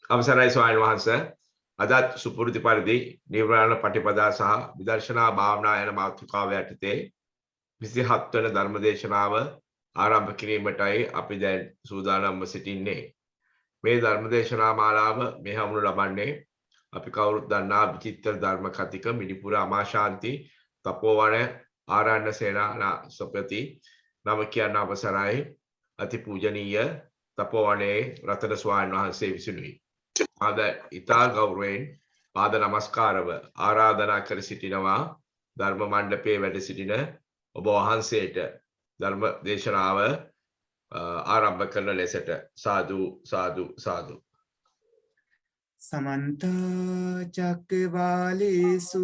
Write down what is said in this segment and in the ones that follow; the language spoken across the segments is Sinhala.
අවසරයි ස්වාමීන් වහන්සේ අදත් සුපුරුදු පරිදි නිර්වාණ පටිපදා සහ විදර්ශනා භාවනා යන මාතෘකාව යටතේ 27 වන ධර්මදේශනාව ආරම්භ කිරීමටයි අපි දැන් සූදානම්ව සිටින්නේ. මේ ධර්මදේශනා මාලාව මේ හමුණු ලබන්නේ අපි කවුරුත් දන්නා විචිත්‍ර ධර්ම කතික මිනිපුර අමාශාන්ති තපෝවන ආරණ්‍ය සේනාසපති නම කියන්න අවසරයි අතිපූජනීය තපෝවනයේ රතන ස්වාමීන් වහන්සේ විසිනුයි. ආද ඉතා ගෞරවයෙන් පාද නමස්කාරව ආරාධනා කර සිටිනවා ධර්ම මණ්ඩපයේ වැඩ සිටින ඔබ වහන්සේට ධර්ම දේශනාව ආරම්භ කරන ලෙසට සාදු සාදු සාදු. සමන්ත චක්කවාලේසු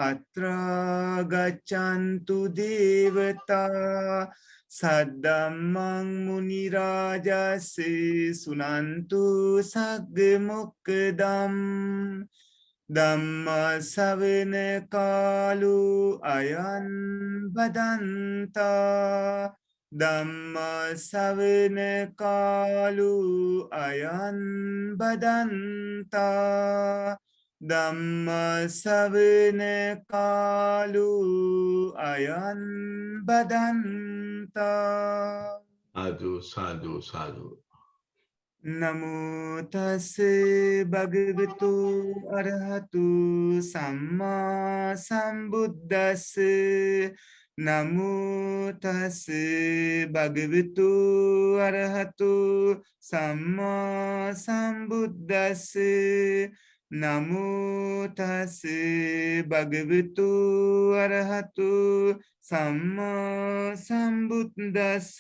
අත්‍රා ගච්ඡන්තු දේවතා සද්දම්මං මුනි රාජස් සුනන්තු සග්ග මොක්ඛදම් ධම්ම ශ්‍රවණ කාලෝ අයං බදන්තා ධම්ම ශ්‍රවණ කාලෝ අයං බදන්තා ධම්ම ශ්‍රවණ කාලෝ අයං බදන්තා සාදු සාදු සාදු. නමෝ තස් භගවතු අරහතු සම්මා සම්බුද්දස්ස නමෝ තස් භගවතු අරහතු සම්මා සම්බුද්දස්ස නමෝ තස් භගවතු අරහතු සම්මා සම්බුද්දස්ස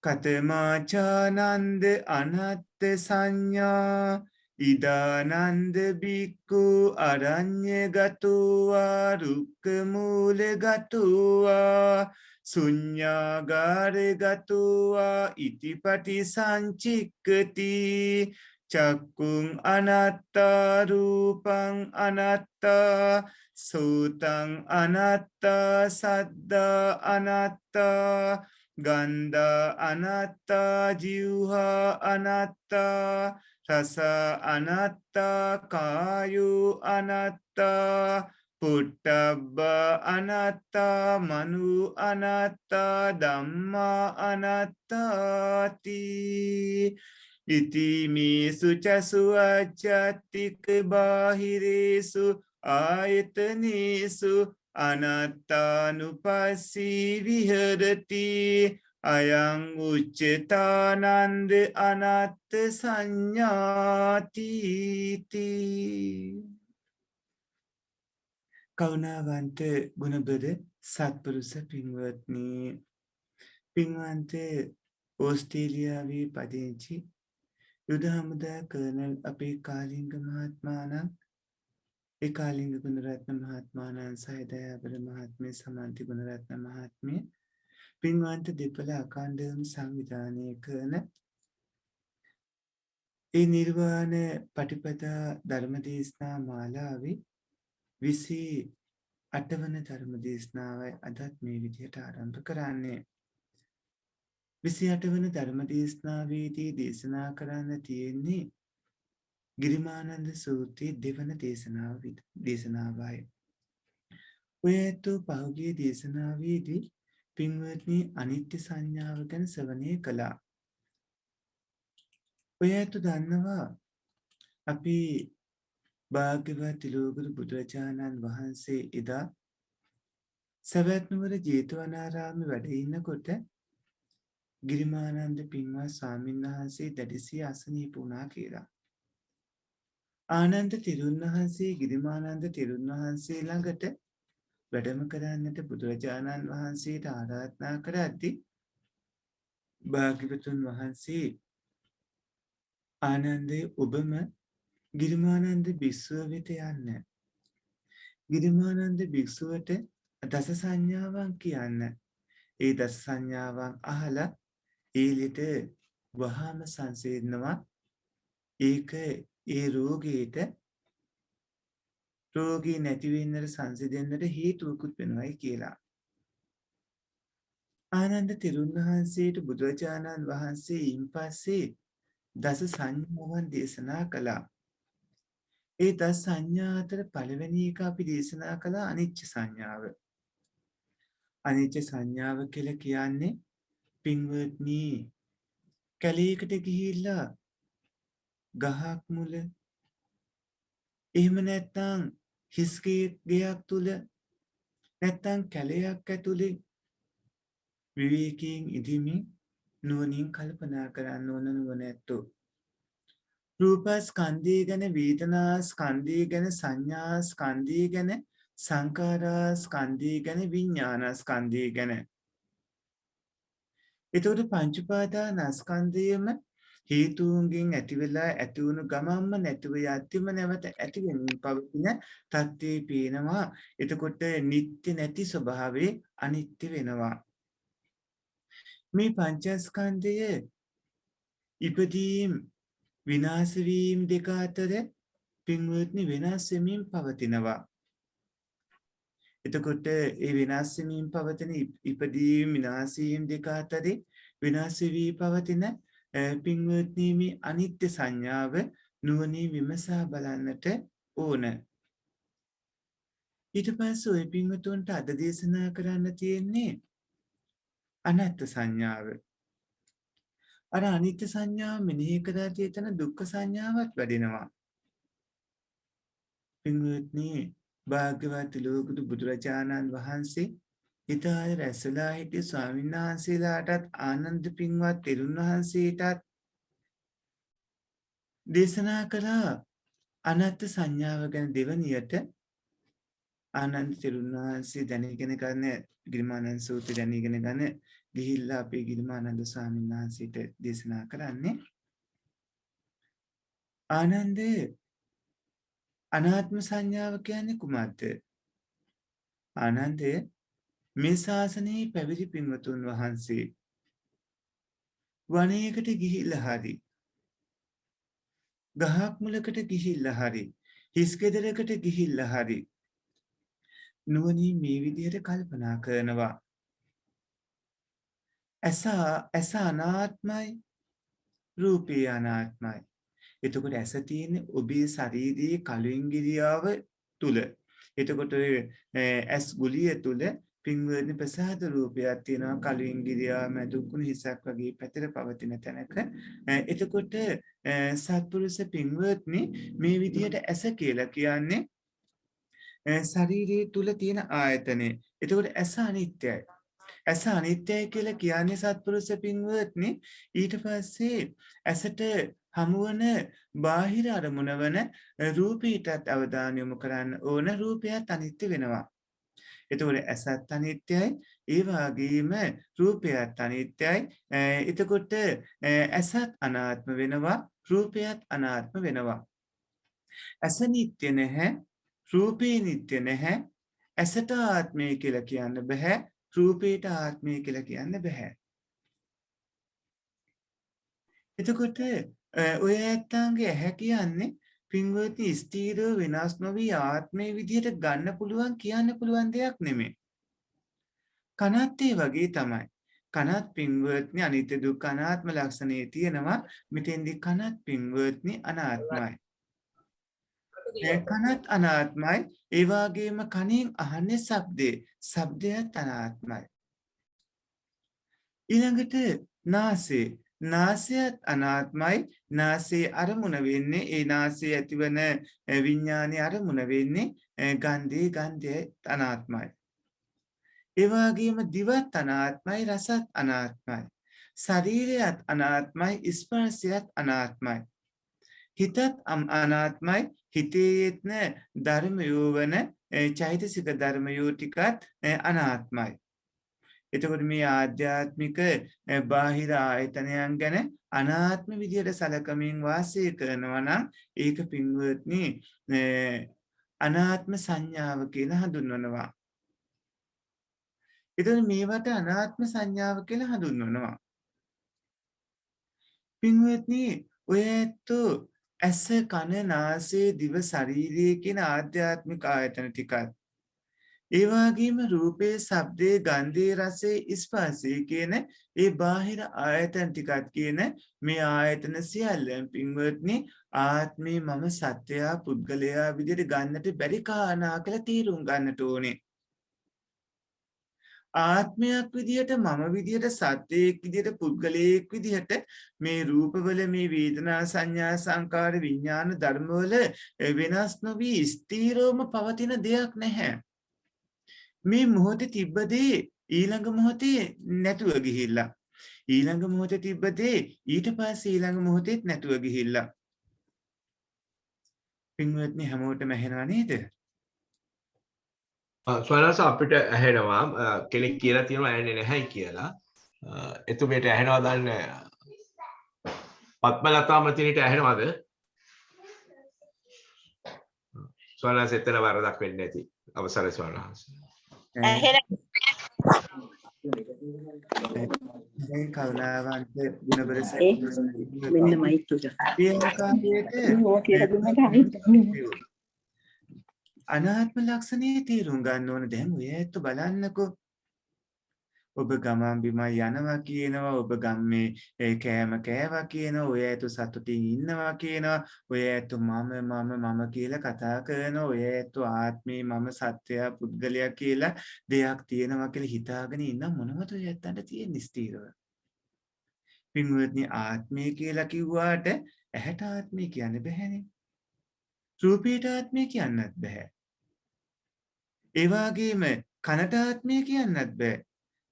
කතමාචානන්ද අනත්ත සංඥා ඉදානන්ද බික්කු අරඤ්ඤගතුවා රුක්කමූලගතුවා සුඤ්ඤාගාරගතුවා ඉතිපටි සංචික්කති චක්කුං අනත්තා රූපං අනත්තා සෝතං අනත්තා සද්දා අනත්තා ගන්ධා අනත්තා ජීවහා අනත්තා රස අනත්තා කායෝ අනත්තා පුට්ටබ්බ අනත්තා මනු අනත්තා ධම්මා අනත්තාති ඉතිමේසු චසු අජ්ජත්තික බාහිරේසු ආයතනේසු අනත්තානුපස්සී විහෙරති අයං උච්චතානන්ද අනත්ත සංඥාති කරුණාවන්ත ගුණබර සත්පුරුෂ පින්වත්නි පින්වන්ත ඕස්ට්‍රේලියාවේ පදිංචි යුද හමුදා කර්නල් අපේ කාලිංග මහත්මයාණන් ඒ කාලිංග ගුණරත්න මහත්මයාණන් සහ දයාබර මහත්මිය සමන්ති ගුණරත්න මහත්මිය පින්වන්ත දෙපළ අඛණ්ඩවම සංවිධානය කරන ඒ නිර්වාණ පටිපදා ධර්මදේශනා මාලාවේ 28 වන ධර්මදේශනාවයි අදත් මේ විදිහට ආරම්භ කරන්නේ 28 වන ධර්මදේශනාවේදී දේශනා කරන්න තියෙන්නේ ගිරිමානන්ද සූත්‍රයේ දෙවන දේශනාවයි. ඔය ඇත්තෝ පහුගිය දේශනාවේදී පින්වත්නි අනිත්‍ය සංඥාව ගැන ශ්‍රවණය කළා. ඔය ඇත්තෝ දන්නවා අපි භාග්‍යවත් තිලෝගුරු බුදුරජාණන් වහන්සේ එදා සවැත් නුවර ජේතවනාරාමේ වැඩ ඉන්නකොට ගිරිමානන්ද පින්වත් ස්වාමීන් වහන්සේ දැඩිසිය අසනීප වුණා කියලා. ආනන්ද තෙරුන් වහන්සේ ගිරිමානන්ද තෙරුන් වහන්සේ ළඟට වැඩම කරන්නට බුදුරජාණන් වහන්සේට ආරාධනා කරද්දී භාග්‍යවතුන් වහන්සේ ආනන්දේ ඔබම ගිරිමානන්ද භික්ෂුව වෙත යන්න. ගිරිමානන්ද භික්ෂුවට දස සංඥාවන් කියන්න. ඒ දස සංඥාවන් අහලා ඊළට වහාම සංසිඳනවා. ඒක ඒ රෝගී නැති වෙන්නට සංසිඳෙන්නට හේතුවකුත් වෙනවයි කියලා. ආනන්ද තෙරුන් වහන්සේට බුදුරජාණන් වහන්සේ ඉන් පස්සේ දස සංඥාවන් දේශනා කළා. ඒ දස සංඥා අතර පළවෙනි එක අපි දේශනා කළා අනිච්ච සංඥාව. අනිච්ච සංඥාව කියලා කියන්නේ පින්වත්නි කැලේකට ගිහිල්ලා ගහක් මුල එහෙම නැත්නම් හිස්කේ තුල නැත්නම් කැලයක් ඇතුලේ විවේකයෙන් ඉඳිමින් නුවණින් කල්පනා කරන්න ඕන නුවණැත්තෝ. රූපස්කන්ධය ගැන වේදනාස්කන්ධය ගැන සංඥාස්කන්ධය ගැන සංකාරස්කන්ධය ගැන විඥානස්කන්ධය ගැන. එතකොට පංච උපාදානස්කන්ධයම හේතුන්ගෙන් ඇති වෙලා ඇති වුණු ගමම්ම නැතිව යද්දිම නැවත ඇති වෙමින් පවතින තත්ත්වේ පේනවා. එතකොට නිත්‍ය නැති ස්වභාවයේ අනිත්‍ය වෙනවා. මේ පංචස්කන්ධය ඉපදීම් විනාශ වීම දෙක අතර පින්වත්නි වෙනස් වෙමින් පවතිනවා. එතකොට ඒ වෙනස් වෙමින් පවතින ඉපදීම් විනාශ වීම දෙක අතරේ වෙනස් වී පවතින පින්වත්නි මේ අනිත්‍ය සංඥාව නුවණින් විමසා බලන්නට ඕන. ඊට පස්සේ ওই පින්වතුන්ට අද දේශනා කරන්න තියෙන්නේ අනාත්ම සංඥාව. අර අනිත්‍ය සංඥාව මෙනෙහි කරද්දී එතන දුක්ඛ සංඥාවක් වැඩෙනවා. පින්වත්නි භාග්‍යවත් ලෝකුරු බුදුරජාණන් වහන්සේ හිතාය රැස්වලා හිටිය ස්වාමීන් වහන්සේලාටත් ආනන්ද පින්වත් තෙරුන් වහන්සේටත් දේශනා කළා අනාත්ම සංඥාව ගැන දෙවනියට ආනන්ද තෙරුන් වහන්සේ දැනගෙන ගන්න ගිරිමානන්ද සූත්‍රය දැනගෙන ගන්න ගිහිල්ලා අපේ ගිරිමානන්ද ස්වාමීන් වහන්සේට දේශනා කරන්නේ ආනන්ද අනාත්ම සංඥාව කියන්නේ කුමක්ද? ආනන්ද මේ ශාසනයේ පැවිදි පින්වතුන් වහන්සේ වනයේකට ගිහිල්ලා හරි ගහක් මුලකට ගිහිල්ලා හරි හිස් ගෙදරකට ගිහිල්ලා හරි නුවණින් මේ විදිහට කල්පනා කරනවා. ඇස අනාත්මයි රූපය අනාත්මයි. එතකොට ඇස තියෙන්නේ ඔබේ ශරීරයේ කලින්ගිරියාව තුල. එතකොට ඇස් ගුලිය තුල පින්වත්නි ප්‍රසාද රූපයක් තියෙනවා කලින්ගිරියාව මැදුකුණු හිසක් වගේ පැතිර පවතින තැනක. එතකොට සත්පුරුෂ පින්වත්නි මේ විදිහට ඇස කියලා කියන්නේ ශරීරයේ තුල තියෙන ආයතනය. එතකොට ඇස අනිත්‍යයි. ඇස අනිත්‍යයි කියලා කියන්නේ සත්පුරුෂ පින්වත්නි ඊට පස්සේ ඇසට හමුවන බාහිර අරමුණ වන රූපීටත් අවධානය යොමු කරන්න ඕන. රූපයත් අනිත්‍ය වෙනවා. එතකොට ඇසත් අනිත්‍යයි ඒ වගේම රූපයත් අනිත්‍යයි. එතකොට ඇසත් අනාත්ම වෙනවා රූපයත් අනාත්ම වෙනවා. ඇස නිට්ටය නැහැ රූපේ නිට්ටය නැහැ. ඇසට ආත්මය කියලා කියන්න බෑ රූපේට ආත්මය කියලා කියන්න බෑ. එතකොට ඔය ඇත්තන්ගේ ඇහැ කියන්නේ පින්වත්නි ස්ථීරව වෙනස් නොවි ආත්මයේ විදිහට ගන්න පුළුවන් කියන්න පුළුවන් දෙයක් නෙමෙයි. කනත් ඒ වගේ තමයි. කනත් පින්වත්නි අනිත්‍ය දුක්ඛ අනාත්ම ලක්ෂණේ තියෙනවා. මෙතෙන්දි කනත් පින්වත්නි අනාත්මයි. කනත් අනාත්මයි. ඒ වගේම කනෙන් අහන්නේ ශබ්දේ. ශබ්දයත් අනාත්මයි. ඊළඟට නාසය. නාසයත් අනාත්මයි. නාසයේ අරමුණ වෙන්නේ ඒ නාසයේ ඇතිවන විඥානයේ අරමුණ වෙන්නේ ගන්ධය අනාත්මයි. ඒ වගේම දිවත් අනාත්මයි රසත් අනාත්මයි. ශරීරයත් අනාත්මයි ස්පර්ශයත් අනාත්මයි. හිතත් අනාත්මයි. හිතේ යෙත්න ධර්මයෝ වන චෛතසික ධර්මයෝ ටිකත් අනාත්මයි. එතකොට මේ ආධ්‍යාත්මික බාහිර ආයතනයන් ගැන අනාත්ම විදියට සැලකමින් වාසය කරනවා නම් ඒක පින්වත්නි අනාත්ම සංඥාව කියලා හඳුන්වනවා. එතකොට මේවට අනාත්ම සංඥාව කියලා හඳුන්වනවා. පින්වත්නි ඔය ඇත්තෝ ඇස කන නාසය දිව ශරීරය කියන ආධ්‍යාත්මික ආයතන ටිකත් ඒ වගේම රූපේ, ශබ්දේ, ගන්ධේ, රසේ, ස්පර්ශේ කියන ඒ බාහිර ආයතන ටිකත් කියන මේ ආයතන සියල්ලම පින්වත්නි ආත්මේ මම සත්‍යයා පුද්ගලයා විදිහට ගන්නට බැරි කාරණා කියලා තීරුම් ගන්නට ඕනේ. ආත්මයක් විදිහට මම විදිහට සත්‍යයක් විදිහට පුද්ගලයෙක් විදිහට මේ රූපවල මේ වේදනා සංඥා සංකාර විඥාන ධර්මවල වෙනස් නොවි ස්ථීරවම පවතින දෙයක් නැහැ. මේ මොහොතේ තිබ්බ දේ ඊළඟ මොහොතේ නැතුව ගිහිල්ලා ඊළඟ මොහොතේ තිබ්බ දේ ඊට පස්සේ ඊළඟ මොහොතේත් නැතුව ගිහිල්ලා පින්වත්නි හැමෝටම ඇහෙනව නේද? ස්වයංස අපිට ඇහෙනවා කෙනෙක් කියලා තියෙනවා ඇහෙන්නේ නැහැයි කියලා. එතුමියට ඇහෙනවා දන්නේ පත්මලතා මතිනිට ඇහෙනවද? ස්වයංස එතන වරදක් වෙන්නේ නැති. අවසරයි ස්වයංස. මේ කරුණාවන්ත ගුණබර මෙන්න මයික් අනාත්ම ලක්ෂණයේ තේරුම් ගන්න ඕන. දැන් ඔය ඇත්ත බලන්නකෝ. ඔබ ගමන් බිමන් යනවා කියනවා, ඔබ ගම්මේ කෑම කෑවා කියනවා, ඔය ඇත්ත සතුටින් ඉන්නවා කියනවා, ඔය ඇත්ත මම කියලා කතා කරනවා, ඔය ඇත්ත ආත්මේ මම සත්‍යය පුද්ගලයා කියලා දෙයක් තියෙනවා කියලා හිතාගෙන ඉන්න මොනවද ඔය ඇත්තන්ට තියෙන ස්ථීරව? පින්වත්නි ආත්මය කියලා කිව්වාට ඇහැට ආත්මය කියන්න බැහැනේ. රූපයට ආත්මය කියන්නත් බෑ. ඒ වගේම කනට ආත්මය කියන්නත් බෑ.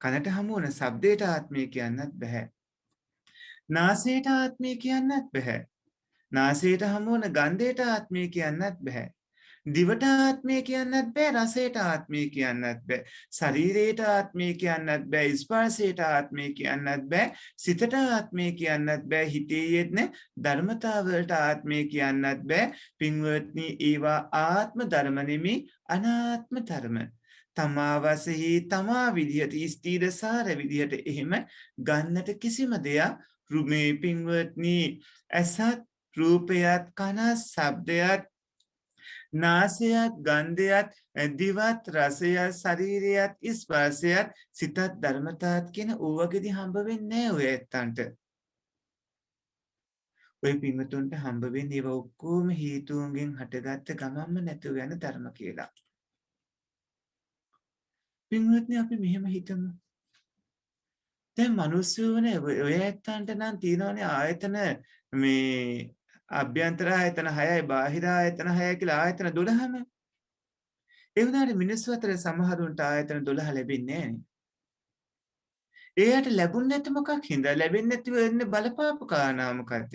කනට හමු වන ශබ්දයට ආත්මය කියන්නත් බෑ. නාසයට ආත්මය කියන්නත් බෑ. නාසයට හමු වන ගන්ධයට ආත්මය කියන්නත් බෑ. දිවට ආත්මය කියන්නත් බෑ. රසයට ආත්මය කියන්නත් බෑ. ශරීරයට ආත්මය කියන්නත් බෑ. ස්පර්ශයට ආත්මය කියන්නත් බෑ. සිතට ආත්මය කියන්නත් බෑ. හිතේ යෙදෙන ධර්මතාවලට ආත්මය කියන්නත් බෑ. පින්වත්නි ඒවා ආත්ම ධර්ම නෙමෙයි අනාත්ම ධර්ම. තමා වශයෙහි තමා විදිහට ස්ථීරසාර විදිහට එහෙම ගන්නට කිසිම දෙයක් මේ පින්වත්නි ඇසත් රූපයත් කනත් ශබ්දයත් නාසයත් ගන්ධයත් දිවත් රසයත් ශරීරයත් ස්පර්ශයත් සිතත් ධර්මතාවත් කියන ඕවගෙදි හම්බ වෙන්නේ නැහැ ඔය ඇත්තන්ට. ඔය පින්වතුන්ට හම්බ වෙන්නේ ඒවා ඔක්කොම හේතුන්ගෙන් හටගත්ත ගමන්ම නැතුව යන ධර්ම කියලා. පින්වත්නි අපි මෙහෙම හිතමු. දැන් මිනිස්සුනේ ඔය ඇත්තන්ට නම් තියෙනවනේ ආයතන මේ අභ්‍යන්තර ආයතන 6යි බාහිර ආයතන 6යි කියලා ආයතන 12ම. ඒ වුණාට මිනිස්සු අතර සමහරුන්ට ආයතන 12 ලැබෙන්නේ නැහැ. එයාට ලැබුණ නැති මොකක් හින්දා ලැබෙන්නේ නැතිව එන්නේ බලපාපු කාරණා මොකද්ද?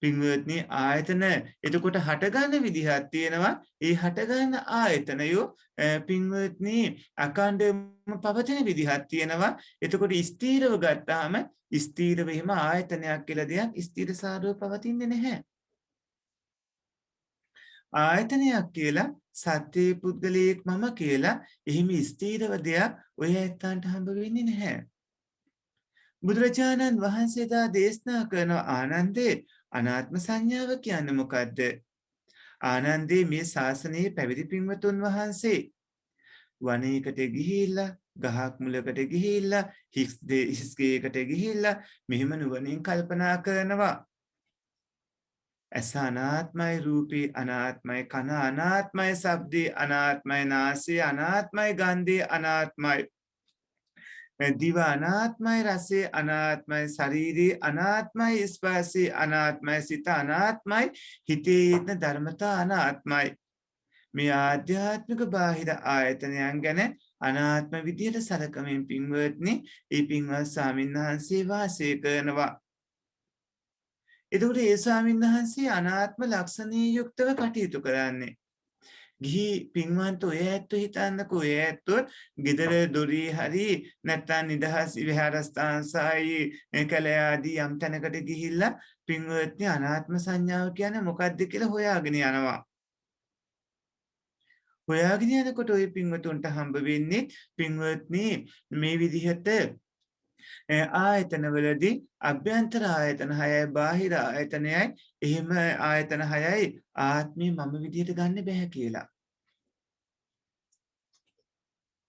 පින්වත්නි ආයතන එතකොට හටගන්න විදිහක් තියෙනවා. ඒ හටගන්න ආයතනයෝ පින්වත්නි අකණ්ඩවම පවතින විදිහක් තියෙනවා. එතකොට ස්ථීරව ගත්තාම ස්ථීරව එහෙම ආයතනයක් කියලා දෙයක් ස්ථීරසාරව පවතින්නේ නැහැ. ආයතනයක් කියලා සත්‍ය පුද්ගලයෙක් මම කියලා එහෙම ස්ථීරව දෙයක් ඔය ඇත්තන්ට හම්බ වෙන්නේ නැහැ. බුදුරජාණන් වහන්සේ දා දේශනා කරන ආනන්දේ අනාත්ම සංඥාව කියන්නේ මොකද්ද? ආනන්දේ මේ ශාසනයේ පැවිදි පින්වතුන් වහන්සේ වනයේකට ගිහිල්ලා ගහක් මුලකට ගිහිල්ලා හිස්ගේකට ගිහිල්ලා මෙහෙම නුවණින් කල්පනා කරනවා. ඇස අනාත්මයි, රූපේ අනාත්මයි, කන අනාත්මයි, ශබ්දේ අනාත්මයි, නාසය අනාත්මයි, ගන්ධේ අනාත්මයි, දිව අනාත්මයි, රසය අනාත්මයි, ශරීරේ අනාත්මයි, ස්පර්ශේ අනාත්මයි, සිත අනාත්මයි, හිතේ යෙදෙන ධර්මතා අනාත්මයි. මේ ආධ්‍යාත්මික බාහිර ආයතනයන් ගැන අනාත්ම විදියට සලකමින් පින්වත්නි ඒ පින්වත් ස්වාමීන් වහන්සේ වාසය කරනවා. එතකොට ඒ ස්වාමීන් වහන්සේ අනාත්ම ලක්ෂණී යුක්තව කටයුතු කරන්නේ. ගිහි පින්වන්ත ඔය ඇත්තෝ හිතන්නකෝ ඔය ඇත්තෝ ගෙදර දොරේ හරි නැත්තම් නිදහස් විහාරස්ථානසයි කැලේ ආදී යම් තැනකට ගිහිල්ලා පින්වත්නි අනාත්ම සංඥාව කියන්නේ මොකක්ද කියලා හොයාගෙන යනවා. හොයාගෙන යනකොට ඔය පින්වතුන්ට හම්බ වෙන්නේ පින්වත්නි මේ විදිහට ආයතනවලදී අභ්‍යන්තර ආයතන 6යි බාහිර ආයතනයයි එහෙම ආයතන 6යි ආත්මය මම විදිහට ගන්න බෑ කියලා.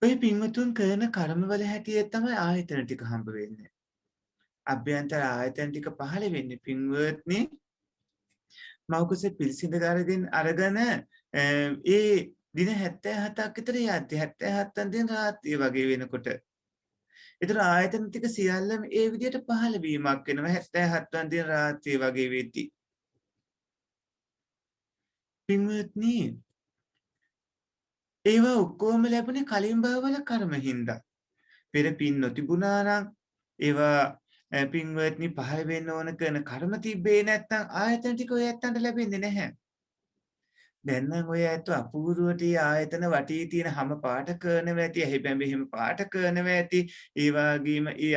ඔය පින්වතුන් කරන කර්මවල හැටියට තමයි ආයතන ටික හම්බ වෙන්නේ. අභ්‍යන්තර ආයතන ටික පහළ වෙන්නේ පින්වත්නි මෞකසේ පිළිසිඳ අරගෙන ඒ දින 77ක් විතර යද්දි 77 දින රාත්‍රිය වගේ වෙනකොට ඒතර ආයතන ටික සියල්ලම ඒ විදිහට පහළ වීමක් වෙනවා 77 දින රාත්‍රිය වගේ වෙද්දි. පින්වත්නි ඒවා ඔක්කොම ලැබුණේ කලින් භවවල කර්ම හින්දා. පෙර පින් නොතිබුණා නම් ඒවා පින්වත්නි පහළ වෙන්න ඕන කරන කර්ම තිබ්බේ නැත්නම් ආයතන ටික ඔය ඇත්තන්ට ලැබෙන්නේ නැහැ. දැන් නම් ඔය ඇත්ත අපූර්වට ආයතන වටේ තියෙන හැම පාට කරනවා ඇති, ඇහි බැඹෙහිම පාට කරනවා ඇති. ඒ වගේම ඒ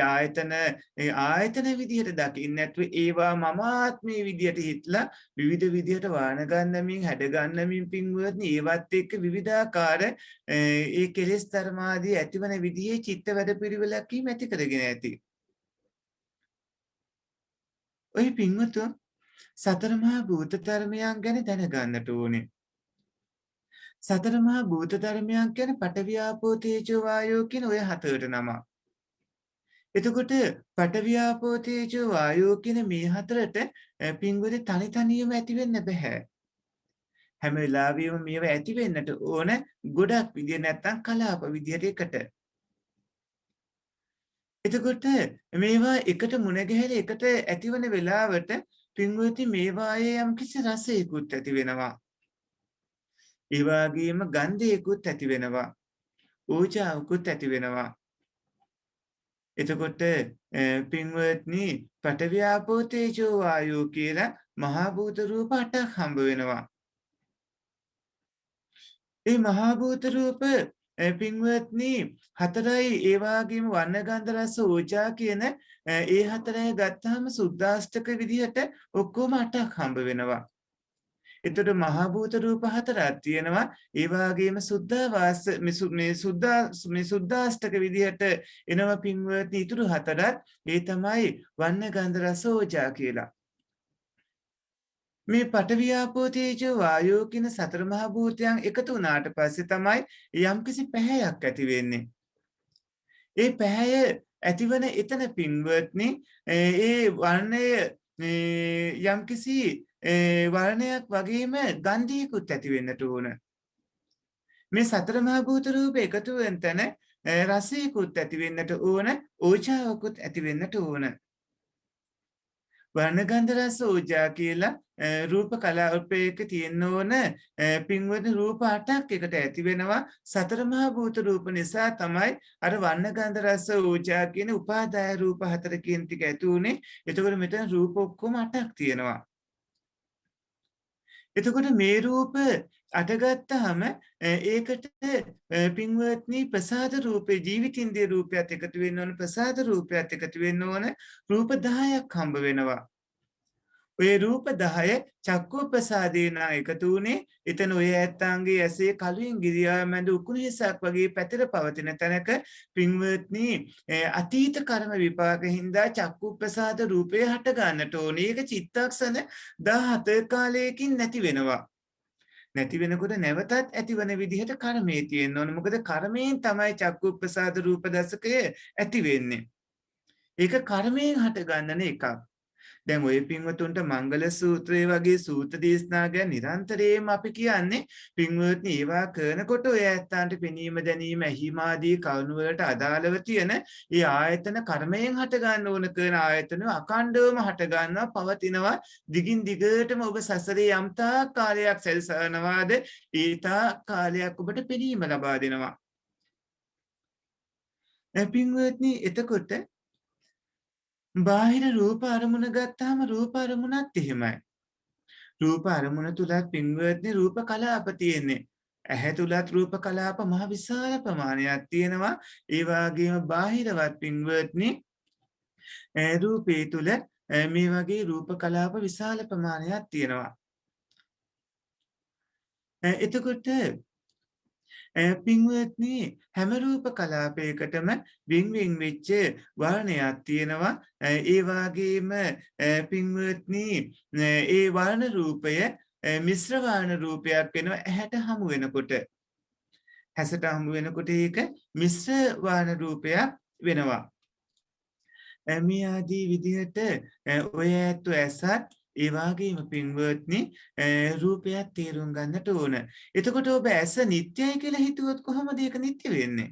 ආයතන විදිහට දකින්න නැතුව ඒවා මම ආත්මේ විදිහට හිටලා විවිධ විදිහට වාන ගන්නමින් හැඩ ගන්නමින් පින්වත්නි ඒවත් එක්ක විවිධාකාර ඒ කෙලෙස් ධර්මාදී ඇතිවන විදිහේ චිත්ත වැඩපිළිවෙලක් ඇති කරගෙන ඇති. ඔය පින්වතුන් සතර මහා භූත ධර්මයන් ගැන දැනගන්නට ඕනේ. සතර මහා භූත ධර්මයන් කියන්නේ පඨවි ආපෝ තේජෝ වායෝ කියන ඔය හතරට නම. එතකොට පඨවි ආපෝ තේජෝ වායෝ කියන මේ හතරට පින්වල තනි තනියම ඇති වෙන්න බෑ. හැම වෙලාවෙම මේව ඇති වෙන්නට ඕන ගොඩක් විදිය නැත්තම් කලාප විදියට එකට. එතකොට මේවා එකට මුණ ගැහිලා එකට ඇතිවන වෙලාවට පින්වලදී මේවායේ යම්කිසි රසයකුත් ඇති වෙනවා. ඒ වගේම ගන්ධයකුත් ඇති වෙනවා. ඕජාවකුත් ඇති වෙනවා. එතකොට පින්වත්නි පඨවි ආපෝ තේජෝ වායෝ කියලා මහා භූත රූප 8ක් හම්බ වෙනවා. මේ මහා භූත රූප පින්වත්නි හතරයි ඒ වගේම වර්ණ ගන්ධ රස ඕජා කියන ඒ හතරයි ගත්තාම සුද්දාෂ්ටක විදිහට ඔක්කොම 8ක් හම්බ වෙනවා. එතකොට මහා භූත රූප හතරක් තියෙනවා. ඒ වගේම සුද්ධාවාස මේ සුද්ධාෂ්ටක විදිහට එනවා පින්වත්නි ඊටු හතරක්. ඒ තමයි වර්ණ ගන්ධ රස ඕජා කියලා. මේ පඨවි ආපෝ තේජෝ වායෝ කියන සතර මහා භූතයන් එකතු වුණාට පස්සේ තමයි යම්කිසි පැහැයක් ඇති වෙන්නේ. ඒ පැහැය ඇතිවන එතන පින්වත්නි ඒ වර්ණය යම්කිසි වර්ණයක් වගේම ගන්ධයකුත් ඇති වෙන්නට ඕන. මේ සතර මහා භූත රූප එකතු වෙන තැන රසයකුත් ඇති වෙන්නට ඕන, ඕජාවකුත් ඇති වෙන්නට ඕන. වර්ණ ගන්ධ රස ඕජා කියලා රූප කලාපයක තියෙන්න ඕන පින්වත්නි රූප 8ක් එකට ඇති වෙනවා. සතර මහා භූත රූප නිසා තමයි අර වර්ණ ගන්ධ රස ඕජා කියන උපාදාය රූප 4 කියන ටික ඇති උනේ. එතකොට මෙතන රූප ඔක්කොම 8ක් තියෙනවා. එතකොට මේ රූප අටගත්තාම ඒකට පින්වත්නි ප්‍රසාද රූපේ ජීවිතින්ද්‍රිය රූපයත් එකතු වෙන්න ඕන, ප්‍රසාද රූපයත් එකතු වෙන්න ඕන, රූප 10ක් හම්බ වෙනවා. ඔය රූප 10 චක්කු ප්‍රසාදේන එකතු වුණේ එතන ඔය ඇත්තන්ගේ ඇසේ කලින් ගිරියා මැද උකුණු හිසක් වගේ පැතිර පවතින තැනක පින්වත්නි අතීත කර්ම විපාක හින්දා චක්කු ප්‍රසාද රූපේ හට ගන්නට ඕනේ. ඒක චිත්තක්ෂණ 17 කාලයකින් නැති වෙනවා. නැති වෙනකොට නැවතත් ඇතිවන විදිහට කර්මයේ තියෙන්න ඕනේ. මොකද කර්මයෙන් තමයි චක්කු ප්‍රසාද රූප දසකය ඇති වෙන්නේ. ඒක කර්මයෙන් හට ගන්නන එකක්. දැන් ඔය පින්වතුන්ට මංගල සූත්‍රය වගේ සූත්‍ර දේශනා ගැන නිරන්තරයෙන්ම අපි කියන්නේ පින්වත්නි ඒවා කරනකොට ඔය ඇත්තන්ට පෙනීම දැනීම ඇහිමාදී කරුණු වලට අදාළව තියෙන ඒ ආයතන කර්මයෙන් හට ගන්න ඕන කරන ආයතන අකණ්ඩවම හට ගන්නවා පවතිනවා. දිගින් දිගටම ඔබ සසරේ යම්තා කාලයක් සැරිසරනවාද ඊතා කාලයක් ඔබට පෙනීම ලබා දෙනවා. පින්වත්නි එතකොට බාහිර රූප අරමුණ ගත්තාම රූප අරමුණත් එහෙමයි. රූප අරමුණ තුලත් පින්වත්නි රූප කලාප තියෙන්නේ. ඇහැ තුලත් රූප කලාප මහ විශාල ප්‍රමාණයක් තියෙනවා. ඒ වගේම බාහිරවත් පින්වත්නි රූපේ තුල මේ වගේ රූප කලාප විශාල ප්‍රමාණයක් තියෙනවා. එතකොට පින්වත්නි හැම රූප කලාපයකටම වින් වෙච්ච වර්ණයක් තියෙනවා. ඒ වගේම පින්වත්නි ඒ වර්ණ රූපය මිශ්‍ර වර්ණ රූපයක් වෙනවා ඇහැට හමු වෙනකොට. හැසට හම්බ වෙනකොට ඒක මිශ්‍ර වාන රූපයක් වෙනවා. මේ ආදී විදිහට ඔය ඇත්තු ඇසත් ඒ වගේම පින්වත්නි රූපයක් තේරුම් ගන්නට ඕන. එතකොට ඔබ ඇස නිට්ටයයි කියලා හිතුවොත් කොහොමද ඒක නිට්ටය වෙන්නේ?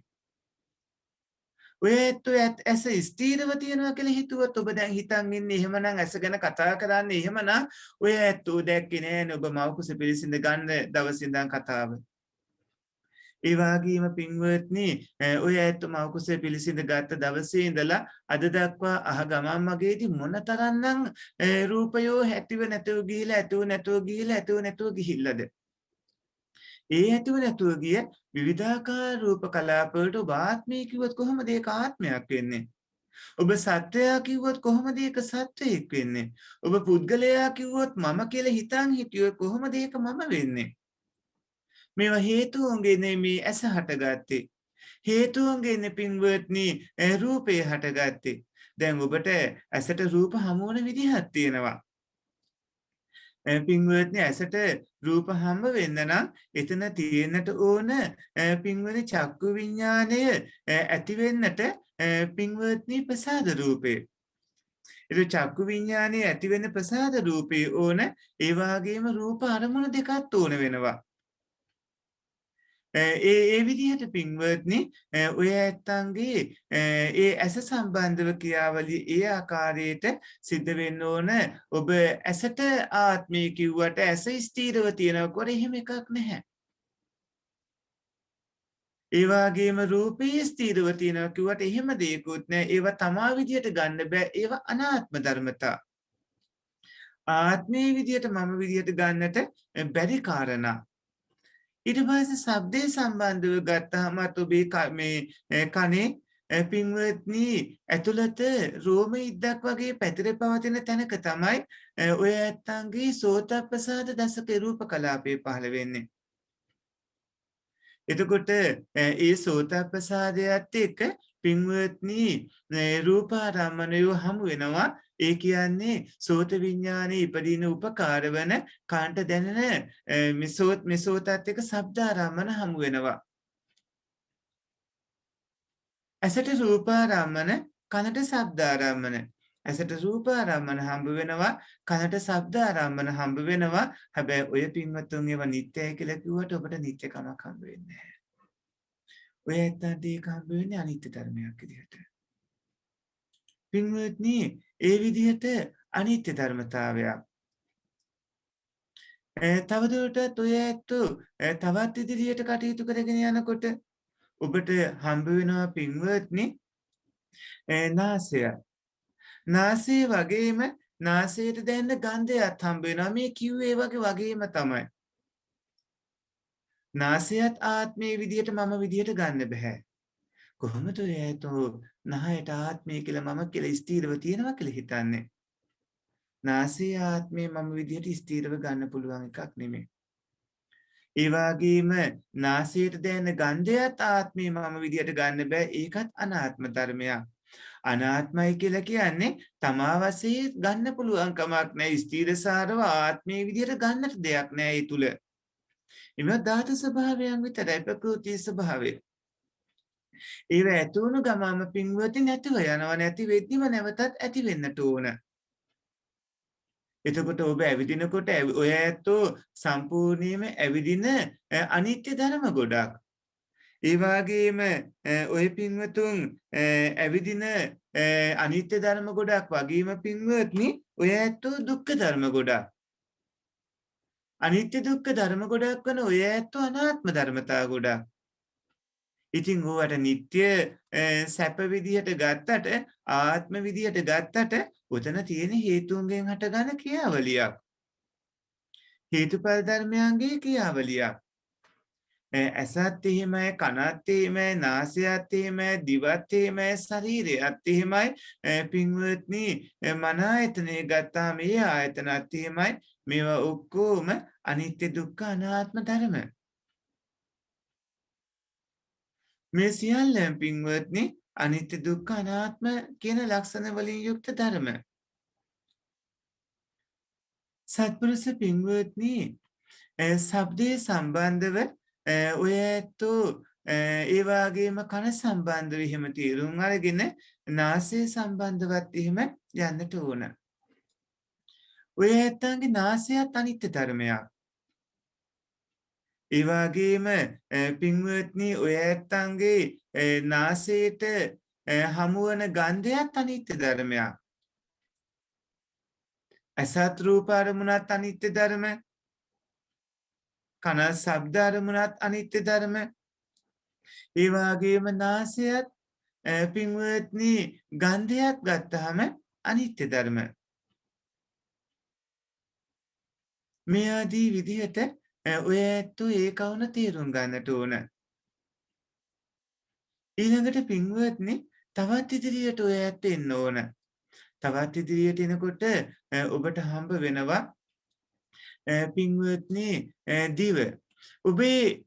ඔය ඇත්තු ඇස ස්ථීරව තියෙනවා කියලා හිතුවොත් ඔබ දැන් හිතන් ඉන්නේ එහෙමනම් ඇස ගැන කතා කරන්නේ එහෙමනම් ඔය ඇත්තු දැක්කේ නෑනේ ඔබ මව් කුස පිළිසිඳ ගන්න දවසේ ඉඳන් කතාව. ඒ වගේම පින්වත්නි ඔය ඇත්තු මව් කුසේ පිළිසිඳ ගත්ත දවසේ ඉඳලා අද දක්වා අහ ගමන් මගේදී මොනතරම්නම් රූපයෝ ඇතිව නැතුව ගිහිලා ඇතුව නැතුව ගිහිලා ඇතුව නැතුව ගිහිල්ලාද? ඒ ඇතුව නැතුව ගිය විවිධාකාර රූප කලාප වලට ඔබ ආත්මය කිව්වොත් කොහොමද ඒක ආත්මයක් වෙන්නේ? ඔබ සත්වයා කිව්වොත් කොහොමද ඒක සත්වයෙක් වෙන්නේ? ඔබ පුද්ගලයා කිව්වොත් මම කියලා හිතන් හිටියොත් කොහොමද ඒක මම වෙන්නේ? මේවා හේතුන්ගෙන් මේ ඇස හටගත්තේ. හේතුන්ගෙන් පින්වත්නි රූපය හටගත්තේ. දැන් ඔබට ඇසට රූප හමු වන විදිහක් තියෙනවා. පින්වත්නි ඇසට රූප හම්බ වෙන්න නම් එතන තියෙන්නට ඕන පින්වත්නි චක්කු විඥාණය ඇති වෙන්නට පින්වත්නි ප්‍රසාද රූපේ. ඒ චක්කු විඥාණය ඇති වෙන ප්‍රසාද රූපේ ඕන ඒ වගේම රූප අරමුණු දෙකක් ඕන වෙනවා. ඒ විදිහට පින්වත්නි ඔය ඇත්තන්ගේ ඒ ඇස සම්බන්ධව ක්‍රියාවලිය ඒ ආකාරයට සිද්ධ වෙන්න ඕන. ඔබ ඇසට ආත්මය කිව්වට ඇස ස්ථීරව තියෙනකොට එහෙම එකක් නැහැ. ඒ වගේම රූපේ ස්ථීරව තියෙනවා කිව්වට එහෙම දෙයක්වත් නැහැ. ඒවා තමා විදියට ගන්න බෑ. ඒවා අනාත්ම ධර්මතා. ආත්මයේ විදියට මම විදියට ගන්නට බැරි කාරණා. ඊට පස්සේ ශබ්දේ සම්බන්ධව ගත්තාම ඔබේ මේ කනේ පින්වත්නි ඇතුළත රෝම ඉද්දක් වගේ පැතිර පවතින තැනක තමයි ඔය ඇත්තන්ගේ සෝතප්‍රසාද දසක රූප කලාපේ පහළ වෙන්නේ. එතකොට ඒ සෝතප්‍රසාදයට එක්ක පින්වත්නි රූපාරම්මණය හමු වෙනවා. ඒ කියන්නේ සෝත විඥානයේ ඉපදින උපකාර වන කාන්ට දැනෙන මෙසෝතත් එක්ක ශබ්දාරම්මන හමු වෙනවා. ඇසට රූපාරම්මන කනට ශබ්දාරම්මන. ඇසට රූපාරම්මන හම්බ වෙනවා කනට ශබ්දාරම්මන හම්බ වෙනවා. හැබැයි ඔය පින්වත්තුන් ඒවා නිත්‍යයි කියලා කිව්වට ඔබට නිත්‍යකමක් හම්බ වෙන්නේ නැහැ. ඔය ඇත්තන්ට ඒක හම්බ වෙන්නේ අනිත්‍ය ධර්මයක් විදිහට. පින්වත්නි ඒ විදිහට අනිත්‍ය ධර්මතාවයක්. තවදුරටත් ඔය ඇත්තු තවත් ඉදිරියට කටයුතු කරගෙන යනකොට ඔබට හම්බ වෙනවා පින්වත්නි නාසය. නාසය වගේම නාසයට දැනෙන ගන්ධයත් හම්බ වෙනවා. මේ කිව්වේ වගේම තමයි. නාසයත් ආත්මයේ විදියට මම විදියට ගන්න බෑ. කොහොමද ඔය ඇතෝ නහයට ආත්මය කියලා මම කියලා ස්ථීරව තියෙනවා කියලා හිතන්නේ? නාසයේ ආත්මය මම විදියට ස්ථීරව ගන්න පුළුවන් එකක් නෙමෙයි. ඒ වගේම නාසයට දැනෙන ගන්ධයත් ආත්මය මම විදියට ගන්න බෑ. ඒකත් අනාත්ම ධර්මයක්. අනාත්මයි කියලා කියන්නේ තමා වශයෙන් ගන්න පුළුවන් කමක් නැහැ. ස්ථීරසාරව ආත්මයේ විදියට ගන්නට දෙයක් නැහැ ඒ තුල. ඒවා ධාතු ස්වභාවයන් විතරයි ප්‍රකෘති ස්වභාවය. ඒව ඇතුණු ගමම පින්වත්නි නැතිව යනවා. නැති වෙද්දිම නැවතත් ඇති වෙන්නට ඕන. එතකොට ඔබ ඇවිදිනකොට ඔය ඇත්තෝ සම්පූර්ණයෙන්ම ඇවිදින අනිත්‍ය ධර්ම ගොඩක්. ඒ වගේම ඔය පින්වතුන් ඇවිදින අනිත්‍ය ධර්ම ගොඩක් වගේම පින්වත්නි ඔය ඇත්තෝ දුක්ඛ ධර්ම ගොඩක්. අනිත්‍ය දුක්ඛ ධර්ම ගොඩක් වන ඔය ඇත්තෝ අනාත්ම ධර්මතා ගොඩක්. ඉතින් ඕවට නිත්‍ය සැප විදිහට ගත්තට ආත්ම විදිහට ගත්තට උතන තියෙන හේතුන්ගෙන් හටගන්න ක්‍රියාවලියක්. හේතුඵල ධර්මයන්ගේ ක්‍රියාවලියක්. ඇසත් එහෙමයි, කනත් එහෙමයි, නාසයත් එහෙමයි, දිවත් එහෙමයි, ශරීරයත් එහෙමයි. පින්වත්නි මන ආයතනේ ගත්තාම මේ ආයතනත් එහෙමයි. මේවා ඔක්කොම අනිත්‍ය දුක්ඛ අනාත්ම ධර්ම. මේ සියල්ලම පින්වත්නි අනිත්‍ය දුක්ඛ අනාත්ම කියන ලක්ෂණ වලින් යුක්ත ධර්ම. සත්පුරුෂ පින්වත්නි ශබ්දයේ සම්බන්ධව ඔය ඇත්තෝ ඒ වගේම කන සම්බන්ධව එහෙම තේරුම් අරගෙන නාසය සම්බන්ධවත් එහෙම යන්නට ඕන. ඔය ඇත්තන්ගේ නාසයත් අනිත්‍ය ධර්මයක්. ඒ වගේම පින්වත්නි ඔය ඇත්තන්ගේ නාසයට හමුවන ගන්ධයත් අනිත්‍ය ධර්මයක්. ඇසත් රූප අරමුණත් අනිත්‍ය ධර්ම, කන ශබ්ද අරමුණත් අනිත්‍ය ධර්ම. ඒ වගේම නාසයත් පින්වත්නි ගන්ධයක් ගත්තහම අනිත්‍ය ධර්ම. මේ ආදී විදිහට ඔය ඇත්තෝ ඒ කවුන තේරුම් ගන්නට ඕන. ඊළඟට පින්වත්නි තවත් ඉදිරියට ඔය ඇත්ත එන්න ඕන. තවත් ඉදිරියට එනකොට ඔබට හම්බ වෙනවා පින්වත්නි දිව. ඔබේ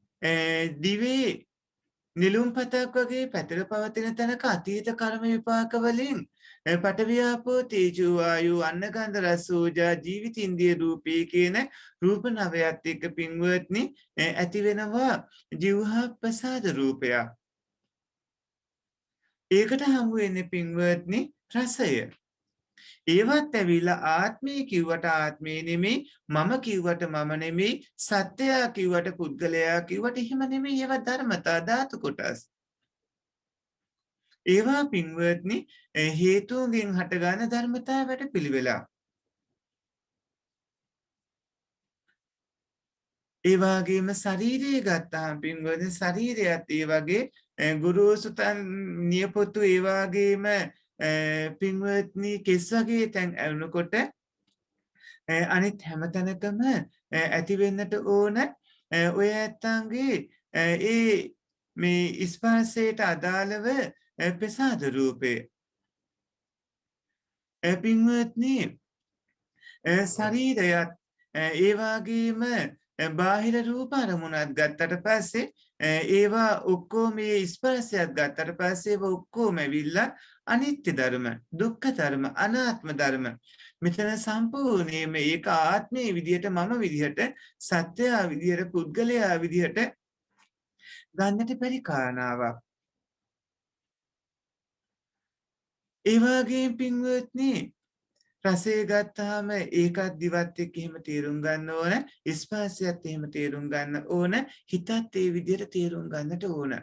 දිවේ නිලුම්පතක් වගේ පැතිර පවතින තැනක අතීත කර්ම විපාක වලින් පඨවි ආපෝ තේජෝ වායු අන්න ගන්ධ රස ඕජා ජීවිත ඉන්ද්‍රිය රූපේ කියන රූප නවයත් එක්ක පින්වත්නි ඇති වෙනවා ජීවහා ප්‍රසාද රූපයක්. ඒකට හමු වෙන්නේ පින්වත්නි රසය. ඒවත් ඇවිල්ලා ආත්මය කිව්වට ආත්මය නෙමෙයි, මම කිව්වට මම නෙමෙයි, සත්‍යයා කිව්වට පුද්ගලයා කිව්වට එහෙම නෙමෙයි. ඒවා ධර්මතා ධාතු කොටස්. ඒවා පින්වත්නි හේතුන්ගෙන් හටගන්න ධර්මතා වැඩපිළිවෙලක්. ඒ වගේම ශරීරය ගත්තාම පින්වත්නි ශරීරයත් ඒ වගේ ගුරුසු නියපොතු ඒ වගේම පින්වත්නි කෙස් වගේ තැන් ඇලුනකොට අනිත් හැමතැනකම ඇති වෙන්නට ඕන ඔය ඇත්තන්ගේ ඒ මේ ස්පර්ශයට අදාළව ප්‍රසාද රූපේ. පින්වත්නි ශරීරයත් ඒ වගේම බාහිර රූප අරමුණක් ගත්තට පස්සේ ඒවා ඔක්කොම මේ ස්පර්ශයක් ගත්තට පස්සේ ඒවා ඔක්කොම ඇවිල්ලා අනිත්‍ය ධර්ම, දුක්ඛ ධර්ම, අනාත්ම ධර්ම. මෙතන සම්පූර්ණයෙන්ම ඒක ආත්මයේ විදියට, මම විදියට, සත්‍යයා විදියට, පුද්ගලයා විදියට ගන්නට බැරි කාරණාවක්. ඒ වගේම පින්වත්නි රසය ගත්තාම ඒකත් දිවත් එක්ක එහෙම තේරුම් ගන්න ඕන, ස්පර්ශයත් එහෙම තේරුම් ගන්න ඕන, හිතත් ඒ විදියට තේරුම් ගන්නට ඕන.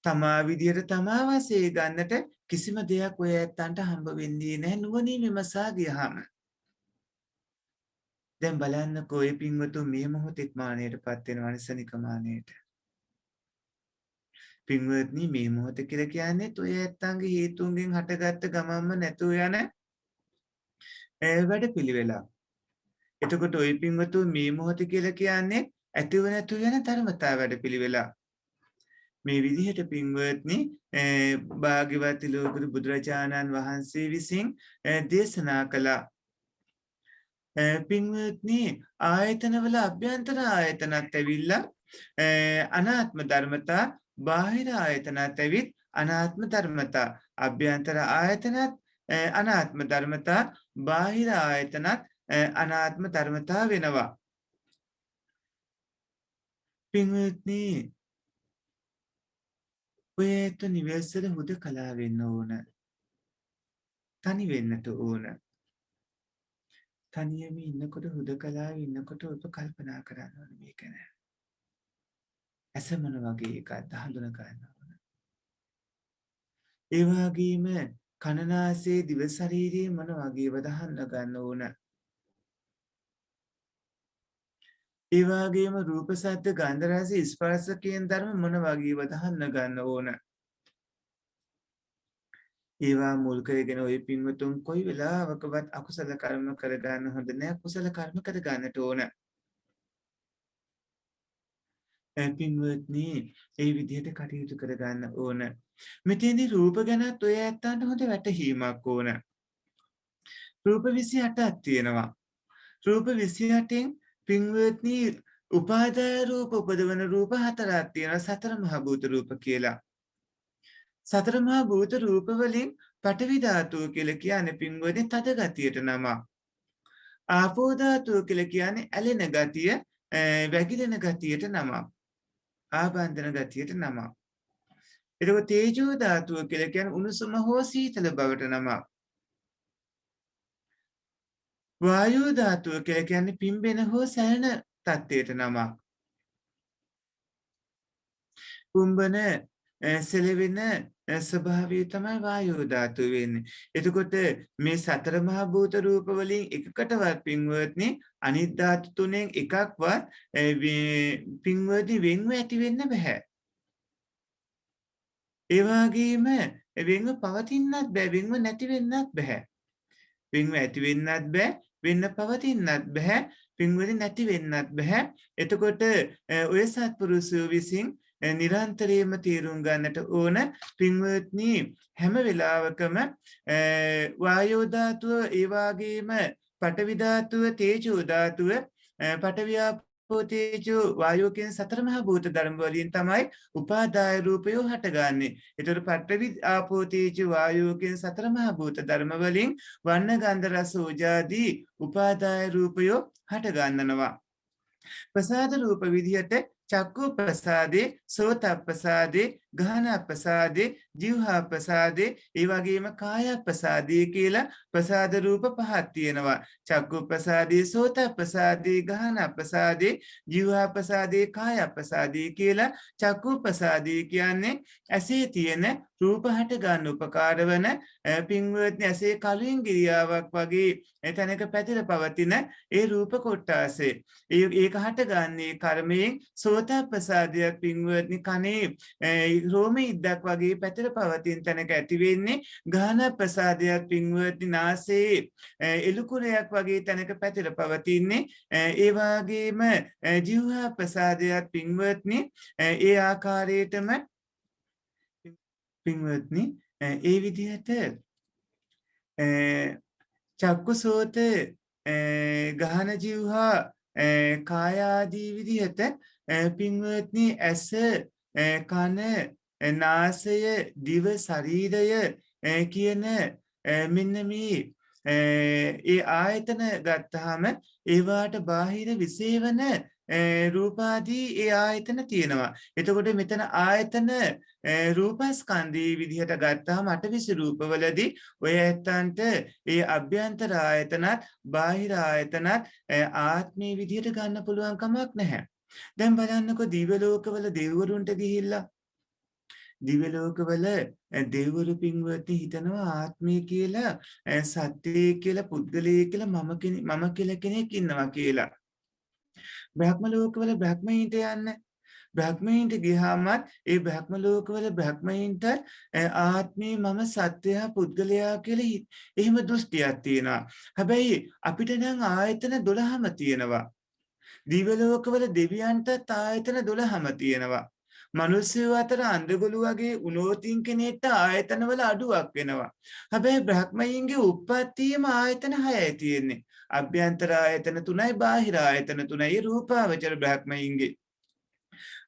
තමා විදියට තමා වශයෙන් ගන්නට කිසිම දෙයක් ඔය ඇත්තන්ට හම්බ වෙන්නේ නැහැ නුවණින් විමසා ගියහම. දැන් බලන්නකෝ ඔය පින්වතුන් මේ මොහොතේ මානයටපත් වෙනවා නිසනික මානයට. පින්වත්නි මේ මොහොත කියලා කියන්නේ ඔය ඇත්තන්ගේ හේතුන්ගෙන් හටගත්ත ගමන්ම නැතුව යන වැඩ පිළිවෙලක්. එතකොට ඔය පින්වතුන් මේ මොහොත කියලා කියන්නේ ඇතිව නැතුව යන ධර්මතා වැඩ පිළිවෙලක්. මේ විදිහට පින්වත්නි භාග්‍යවත් ලෝකුරු බුදුරජාණන් වහන්සේ විසින් දේශනා කළා. පින්වත්නි ආයතනවල අභ්‍යන්තර ආයතනත් ඇවිල්ලා අනාත්ම ධර්මතා, බාහිර ආයතනත් ඇවිත් අනාත්ම ධර්මතා, අභ්‍යන්තර ආයතනත් අනාත්ම ධර්මතා, බාහිර ආයතනත් අනාත්ම ධර්මතා වෙනවා. පින්වත්නි ඔය ඇත්ත නිවැරදිව හුදකලා වෙන්න ඕන. තනි වෙන්නට ඕන. තනියම ඉන්නකොට හුදකලා ඉන්නකොට ඔබ කල්පනා කරන්න ඕන මේක නෑ. ඇස මොන වගේ එකක්ද හඳුනා ගන්න ඕන. ඒ වගේම කනනාසයේ දිව ශරීරයේ මොන වගේවද හඳුනා ගන්න ඕන. ඒ වගේම රූප ශබ්ද ගන්ධ රස ස්පර්ශ කියන ධර්ම මොන වගේවද හඳුනා ගන්න ඕන. ඒවා මුල් කරගෙන ඔය පින්වතුන් කොයි වෙලාවකවත් අකුසල කර්ම කරගන්න හොඳ නෑ. කුසල කර්ම කරගන්නට ඕන. පින්වත්නි ඒ විදිහට කටයුතු කරගන්න ඕන. මෙතෙන්දී රූප ගැනත් ඔය ඇත්තන්ට හොඳ වැටහීමක් ඕන. රූප 28ක් තියෙනවා. රූප 28න් පින්වත්නි උපාදාය රූප උපදවන රූප 4ක් තියෙනවා. සතර මහා භූත රූප කියලා. සතර මහා භූත රූප වලින් පඨවි ධාතුව කියලා කියන්නේ පින්වත්නි තද ගතියට නම. ආපෝ ධාතුව කියලා කියන්නේ ඇලෙන ගතිය, වැగిරෙන ගතියට නම. ආබන්ධන ගතියට නමක්. එතකොට තේජෝ ධාතුව කියලා කියන්නේ උණුසුම හෝ සීතල බවට නමක්. වායෝ ධාතුව කියලා කියන්නේ පිම්බෙන හෝ සැලෙන තත්ත්වයට නමක්. කුම්බන සෙලවෙන ස්වභාවය තමයි වායෝ ධාතුව වෙන්නේ. එතකොට මේ සතර මහා භූත රූප වලින් එකකටවත් පින්වත්නි අනිත් ධාතු තුනෙන් එකක්වත් පින්වත්නි වෙන්ව ඇති වෙන්න බෑ. ඒ වගේම වෙන්ව පවතින්නත් බෑ, වෙන්ව නැති වෙන්නත් බෑ. වෙන්ව ඇති වෙන්නත් බෑ, වෙන්න පවතින්නත් බෑ, පින්වත්නි නැති වෙන්නත් බෑ. එතකොට ඔය සත්පුරුෂයෝ විසින් නිරන්තරයෙන්ම තේරුම් ගන්නට ඕන පින්වත්නි හැම වෙලාවකම වායෝ ධාතුව ඒ වගේම පඨවි ධාතුව තේජෝ ධාතුව පඨවි ආපෝ තේජෝ වායෝ කියන සතර මහා භූත ධර්ම වලින් තමයි උපාදාය රූපය හටගන්නේ. ඒතර පඨවි ආපෝ තේජෝ වායෝ කියන සතර මහා භූත ධර්ම වලින් වර්ණ ගන්ධ රස ඕජාදී උපාදාය රූපය හටගන්නනවා. ප්‍රසාද රූප විදිහට චක්කු ප්‍රසාදේ, සෝත ප්‍රසාදේ, ගහන ප්‍රසාදේ, જીවහා ප්‍රසාදේ, ඒ වගේම කාය ප්‍රසාදේ කියලා ප්‍රසාද රූප පහක් තියෙනවා. චක්කු ප්‍රසාදේ, සෝත ප්‍රසාදේ, ගහන ප්‍රසාදේ, જીවහා ප්‍රසාදේ, කාය ප්‍රසාදේ කියලා චක්කු ප්‍රසාදේ කියන්නේ ඇසේ තියෙන රූප හට ගන්න උපකාර වන පින්වත්නි ඇසේ කලින් ගිරියාවක් වගේ එතනක පැතිර පවතින ඒ රූප කොටාසේ. ඒක හටගන්නේ කර්මයෙන්. සෝත ප්‍රසාදයක් පින්වත්නි කනේ රෝම ඉද්දක් වගේ පැතිර පවතින තැනක ඇති වෙන්නේ. ගාන ප්‍රසාදයක් පින්වත්නි නාසයේ එළුකුරයක් වගේ තැනක පැතිර පවතින්නේ. ඒ වගේම જીවහා ප්‍රසාදයක් පින්වත්නි ඒ ආකාරයටම පින්වත්නි ඒ විදිහට චක්කුසෝත ගහන જીවහා කායාදී විදිහට පින්වත්නි ඇස කන නාසය දිව ශරීරය කියන මෙන්න මේ ඒ ආයතන ගත්තාම ඒවාට බාහිර විශේෂවන රූපාදී ඒ ආයතන තියෙනවා. එතකොට මෙතන ආයතන රූපස්කන්ධී විදිහට ගත්තාම අටවිසි රූපවලදී ඔය ඇත්තන්ට ඒ අභ්‍යන්තර ආයතනත් බාහිර ආයතනත් ආත්මී විදිහට ගන්න පුළුවන් කමක් නැහැ. දැන් බලන්නකො දිව්‍ය ලෝකවල දෙවිවරුන්ට ගිහිල්ලා දිව්‍ය ලෝකවල දෙවිවරු පින්වත්නි හිතනවා ආත්මය කියලා සත්‍යය කියලා පුද්ගලයෙක් කියලා මම කියලා කෙනෙක් ඉන්නවා කියලා. බ්‍රහ්ම ලෝකවල බ්‍රහ්මයින්ට යන්න. බ්‍රහ්මයින්ට ගියාමත් ඒ බ්‍රහ්ම ලෝකවල බ්‍රහ්මයින්ට ආත්මේ මම සත්‍යය පුද්ගලයා කියලා එහෙම දෘෂ්ටියක් තියෙනවා. හැබැයි අපිට නම් ආයතන 12ම තියෙනවා. දිව්‍ය ලෝකවල දෙවියන්ටත් ආයතන 12ම තියෙනවා. මිනිස්සු අතර අඳගොළු වගේ උනෝතින් කෙනෙක්ට ආයතනවල අඩුවක් වෙනවා. හැබැයි බ්‍රහ්මයින්ගේ උප්පත්තියම ආයතන 6යි තියෙන්නේ. අභ්‍යන්තර ආයතන 3යි බාහිර ආයතන 3යි රූපාවචර බ්‍රහ්මයින්ගේ.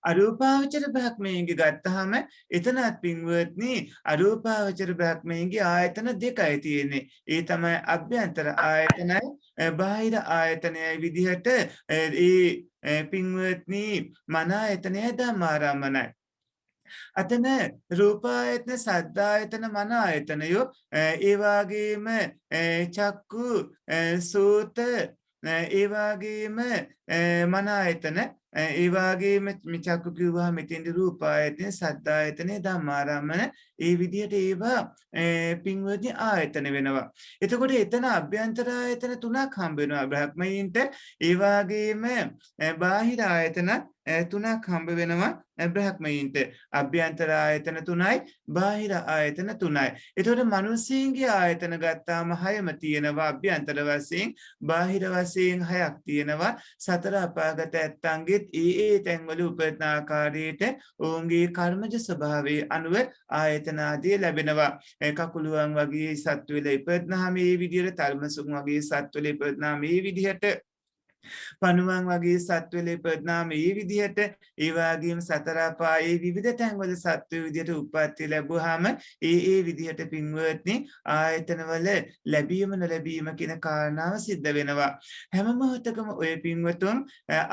අරූපාවචර බ්‍රහ්මයින්ගේ ගත්තාම එතනත් පින්වත්නි අරූපාවචර බ්‍රහ්මයින්ගේ ආයතන 2යි තියෙන්නේ. ඒ තමයි අභ්‍යන්තර ආයතනයි බාහිර ආයතනයයි විදිහට ඒ පින්වත්නි මන ආයතනය ධම්මාරම්මනයි. අතන රූපායතන සද්ධායතන මන ආයතනයෝ ඒ වගේම චක්කු සෝත ඒ වගේම මන ආයතන ඒ වගේම චක්කු කිව්වහම මෙතෙන්දී රූපායතන සද්ධායතන ධම්මාරම්මන ඒ විදිහට ඒවා පින්වත්නි ආයතන වෙනවා. එතකොට එතන අභ්‍යන්තර ආයතන 3ක් හම්බ වෙනවා බ්‍රහ්මයින්ට. ඒ වගේම බාහිර ආයතන 3ක් හම්බ වෙනවා බ්‍රහ්මයින්ට. අභ්‍යන්තර ආයතන 3යි බාහිර ආයතන 3යි. එතකොට මිනිස්සුන්ගේ ආයතන ගත්තාම 6ම තියෙනවා අභ්‍යන්තර වශයෙන්. බාහිර වශයෙන් 6ක් තියෙනවා. සතර අපාගත ඇත්තන්ගෙත් ඒ තැන්වල උපදින ආකාරයට ඔවුන්ගේ කර්මජ ස්වභාවයේ අනුව ආයතන ආදී ලැබෙනවා. කකුලුවන් වගේ සත්තු වෙල ඉපදනාම මේ විදිහට, තල්මසුන් වගේ සත්තු වෙල ඉපදනාම මේ විදිහට පණුවන් වගේ සත්වල ඉපදනාම ඒ විදිහට ඒ වගේම සතර අපායේ විවිධ තැන්වල සත්ව විදිහට උප්පත්ති ලැබුවාම ඒ විදිහට පින්වත්නි ආයතනවල ලැබීම නොලැබීම කියන කාරණාව සිද්ධ වෙනවා. හැම මොහොතකම ඔය පින්වතුන්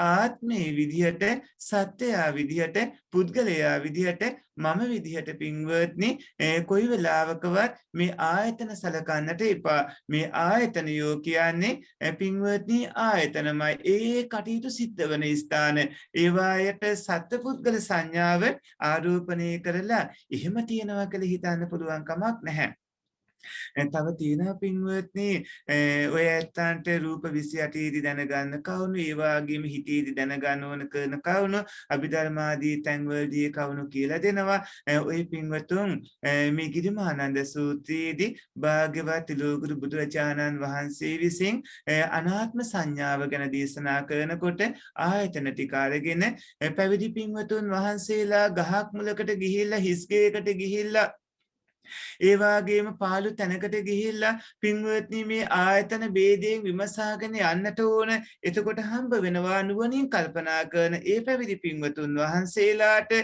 ආත්මේ විදිහට සත්‍යයා විදිහට පුද්ගලයා විදිහට මම විදිහට පින්වත්නි කොයි වෙලාවකවත් මේ ආයතන සලකන්නට එපා. මේ ආයතනයෝ කියන්නේ පින්වත්නි ආයතනමයි. ඒ කටයුතු සිද්ධ වන ස්ථාන. ඒවායට සත්පුද්ගල සංඥාව ආරෝපණය කරලා එහෙම තියනවා කියලා හිතන්න පුළුවන් කමක් නැහැ. තව තියෙනවා පින්වත්නි ඔය ඇත්තන්ට රූප 28 දී දැනගන්න කවුණු ඒ වගේම හිතේදී දැනගන්න ඕන කරන කවුණු අභිධර්මාදී තැන්වලදී කවුණු කියලා දෙනවා. ඔය පින්වතුන් මේ ගිරිමානන්ද සූත්‍රයේදී භාග්‍යවත් ලෝකුරු බුදුරජාණන් වහන්සේ විසින් අනාත්ම සංඥාව ගැන දේශනා කරනකොට ආයතන ටික අරගෙන පැවිදි පින්වතුන් වහන්සේලා ගහක් මුලකට ගිහිල්ලා හිස්ගේකට ගිහිල්ලා ඒ වගේම පාළු තැනකට ගිහිල්ලා පින්වත්නි මේ ආයතන ભેදයෙන් විමසාගෙන යන්නට ඕන. එතකොට හම්බ වෙනවා නුවණින් කල්පනා කරන ඒ පැවිදි පින්වතුන් වහන්සේලාට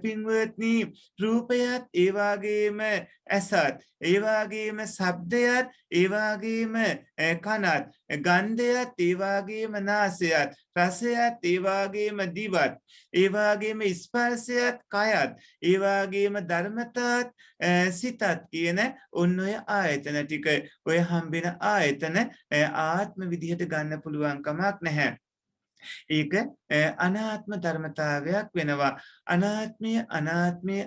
පින්වත්නි රූපයත් ඒ වගේම ඇසත් ඒ වගේම ශබ්දයත් ඒ වගේම කනත් ගන්ධයත් ඒ වගේම නාසයත් රසයත් ඒ වගේම දිවත් ඒ වගේම ස්පර්ශයත් කයත් ඒ වගේම ධර්මතාත් සිතත් කියන ඔන්න ඔය ආයතන ටික ඔය හම්බෙන ආයතන ආත්ම විදිහට ගන්න පුළුවන් කමක් නැහැ. ඒක අනාත්ම ධර්මතාවයක් වෙනවා.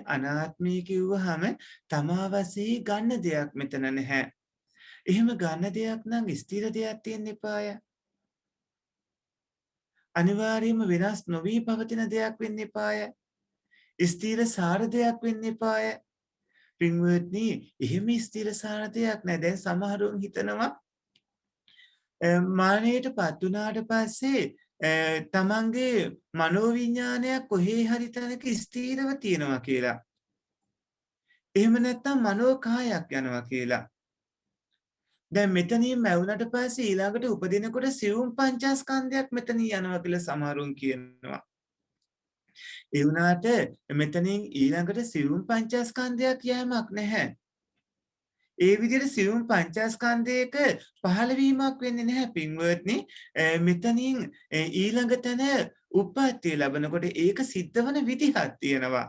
අනාත්මය කිව්වහම තමා වශයෙන් ගන්න දෙයක් මෙතන නැහැ. එහෙම ගන්න දෙයක් නම් ස්ථිර දෙයක් තියෙන්න එපාය. අනිවාර්යයෙන්ම වෙනස් නොවි පවතින දෙයක් වෙන්න එපාය. ස්ථිර සාර දෙයක් වෙන්න එපාය. පින්වත්නි එහෙම ස්ථිර සාර දෙයක් නැහැ. දැන් සමහරුන් හිතනවා මානෙටපත් වුණාට පස්සේ තමන්ගේ මනෝවිඤ්ඤාණයක් කොහේ හරි තැනක ස්ථිරව තියෙනවා කියලා. එහෙම නැත්නම් මනෝකායක් යනවා කියලා. දැන් මෙතනින් මැවුනට පස්සේ ඊළඟට උපදිනකොට සිවුම් පංචස්කන්ධයක් මෙතනින් යනවා කියලා සමහරුන් කියනවා. ඒ වුණාට මෙතනින් ඊළඟට සිවුම් පංචස්කන්ධයක් යෑමක් නැහැ. ඒ විදිහට සිවුම් පංචස්කන්ධයක පහළවීමක් වෙන්නේ නැහැ පින්වත්නි. මෙතනින් ඊළඟ තැන උප්පත්තිය ලැබනකොට ඒක සිද්ධ වන විදිහක් තියෙනවා.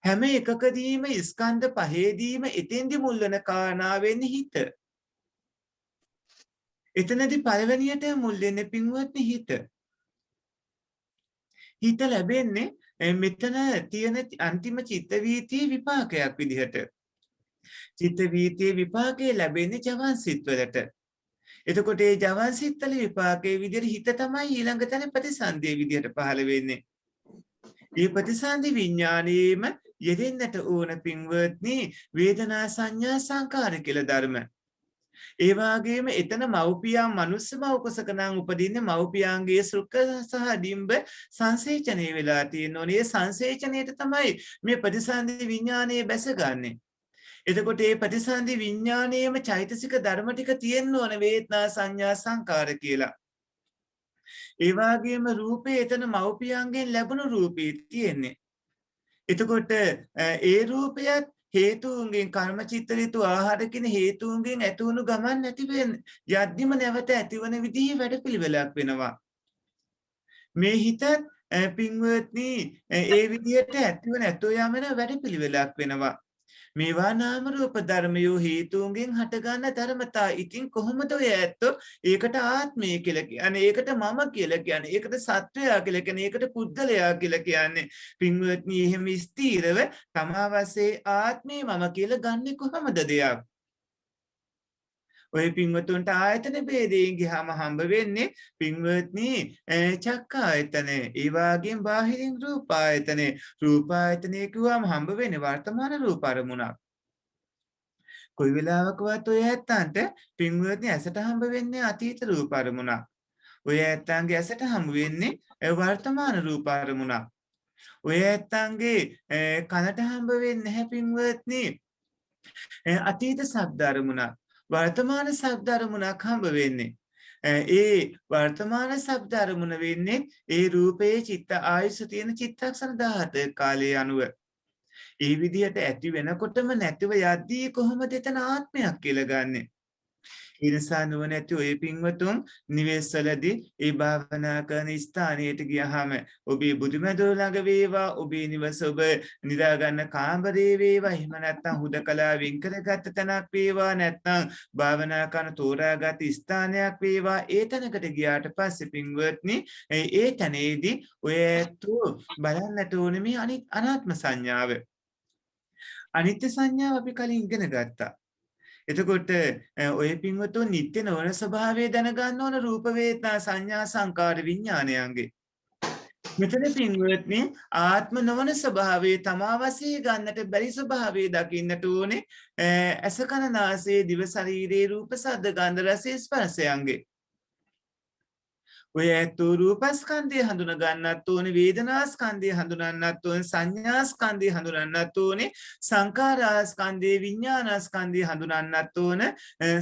හැම එකකදීම ස්කන්ධ පහේදීම එතෙන්දි මුල් වෙන කාරණා වෙන්නේ හිත. එතනදී පළවෙනියට මුල් වෙන්නේ පින්වත්නි හිත. හිත ලැබෙන්නේ මෙතන තියෙන අන්තිම චිත්ත වීතියේ විපාකයක් විදිහට. චිත්ත වීතියේ විපාකේ ලැබෙන්නේ ජවන් සිත්වලට. එතකොට ඒ ජවන් සිත්වල විපාකයේ විදිහට හිත තමයි ඊළඟ තැන ප්‍රතිසන්දියේ විදිහට පහළ වෙන්නේ. මේ ප්‍රතිසන්දි විඥානයේම යෙදෙන්නට ඕන පින්වත්නි වේදනා සංඥා සංකාර කියලා ධර්ම. ඒ වගේම එතන මව්පියන් මනුස්ස මව්කුසක නම් උපදින්නේ මව්පියන්ගේ සුඛ සහ ඩිම්බ සංසේචනය වෙලා තියෙනවා. මේ සංසේචනයේට තමයි මේ ප්‍රතිසන්දි විඥානයේ බැසගන්නේ. එතකොට මේ ප්‍රතිසන්දි විඥානයේම චෛතසික ධර්ම ටික තියෙන්න ඕන වේදනා සංඥා සංකාර කියලා. ඒ වගේම රූපේ එතන මව්පියන්ගෙන් ලැබුණු රූපේ තියෙන්නේ. එතකොට ඒ රූපයත් හේතුන්ගෙන් කර්ම චිත්ත ඍතු ආහාර කියන හේතුන්ගෙන් ඇතිවුණු ගමන් නැති වෙන යද්දිම නැවත ඇතිවන විදිහේ වැඩපිළිවෙලක් වෙනවා. මේ හිත පින්වත්නි ඒ විදිහට ඇතිව නැතෝ යමන වැඩපිළිවෙලක් වෙනවා. මේවා නාම රූප ධර්මයෝ හේතුන්ගෙන් හටගන්න ධර්මතා. ඉතින් කොහොමද ඔය ඇත්තෝ ඒකට ආත්මය කියලා කියන්නේ? ඒකට මම කියලා කියන්නේ. ඒකට සත්වයා කියලා කියන්නේ. ඒකට පුද්ගලයා කියලා කියන්නේ. පින්වත්නි එහෙම ස්ථීරව තමා වශයෙන් ආත්මය මම කියලා ගන්නෙ කොහොමද දෙයක්? ඔය පින්වතුන්ට ආයතන ભેදයෙන් ගියාම හම්බ වෙන්නේ පින්වත්නි චක්ක ආයතනේ. ඒ වගේම බාහිරින් රූප ආයතනේ. රූප ආයතනේ කිව්වම හම්බ වෙන්නේ වර්තමාන රූප අරමුණක්. කොයි වෙලාවකවත් ඔය ඇත්තන්ට පින්වත්නි ඇසට හම්බ වෙන්නේ අතීත රූප අරමුණක්. ඔය ඇත්තන්ගේ ඇසට හම්බ වෙන්නේ වර්තමාන රූප අරමුණක්. ඔය ඇත්තන්ගේ කනට හම්බ වෙන්නේ නැහැ පින්වත්නි අතීත ශබ්ද අරමුණක්. වර්තමාන ශබ්ද අරමුණක් හම්බ වෙන්නේ. ඒ වර්තමාන ශබ්ද අරමුණ වෙන්නේ ඒ රූපයේ චිත්ත ආයුෂ තියෙන චිත්තක්ෂණ 17 කාලයේ අනුව. ඒ විදිහට ඇති වෙනකොටම නැතිව යද්දී කොහොමද එතන ආත්මයක් කියලා ගන්නෙ? ඒ නිසා නුවණැති ඔය පින්වතුන් නිවෙස්වලදී ඒ භාවනා කරන ස්ථානයට ගියහම ඔබේ බුදුමැදුර ළඟ වේවා, ඔබේ නිවස ඔබ නිදා ගන්න කාමරේ වේවා, එහෙම නැත්නම් හුදකලා වෙන් කරගත්ත තැනක් වේවා, නැත්නම් භාවනා කරන තෝරාගත් ස්ථානයක් වේවා, ඒ තැනකට ගියාට පස්සේ පින්වත්නි ඒ තැනේදී ඔය ඇත්තෝ බලන්නට ඕනේ මේ අනාත්ම සංඥාව. අනිත්‍ය සංඥාව අපි කලින් ඉගෙන ගත්තා. එතකොට ඔය පින්වතුන් නිත්‍ය නොවන ස්වභාවය දැනගන්න ඕන රූප වේදනා සංඥා සංකාර විඥානයන්ගේ. මෙතන පින්වත්නි ආත්ම නොවන ස්වභාවය තමා වශයෙන් ගන්නට බැරි ස්වභාවය දකින්නට ඕනේ ඇස කන නාසය දිව ශරීරයේ රූප ශබ්ද ගන්ධ රස ස්පර්ශයන්ගේ. ඔය ඇත්තෝ රූපස්කන්ධය හඳුන ගන්නත් ඕනේ, වේදනාස්කන්ධය හඳුනන්නත් ඕනේ, සංඥාස්කන්ධය හඳුනන්නත් ඕනේ, සංකාරාස්කන්ධය විඥානස්කන්ධය හඳුනන්නත් ඕනේ.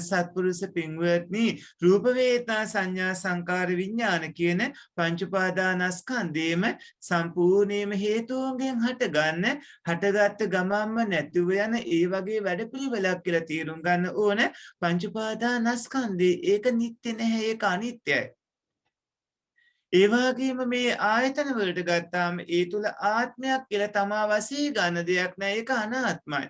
සත්පුරුෂ පින්වත්නි රූප වේදනා සංඥා සංකාර විඥාන කියන පංච උපාදානස්කන්ධයම සම්පූර්ණයෙන්ම හේතුන්ගෙන් හටගත්ත ගමම්ම නැතිව යන ඒ වගේ වැඩපිළිවෙලක් කියලා තේරුම් ගන්න ඕනේ. පංච උපාදානස්කන්ධය ඒක නිත්‍ය නැහැ, ඒක අනිත්‍යයි. ඒ වගේම මේ ආයතන වලට ගත්තාම ඒ තුල ආත්මයක් කියලා තමා වශයෙන් ගන්න දෙයක් නැහැ, ඒක අනාත්මයි.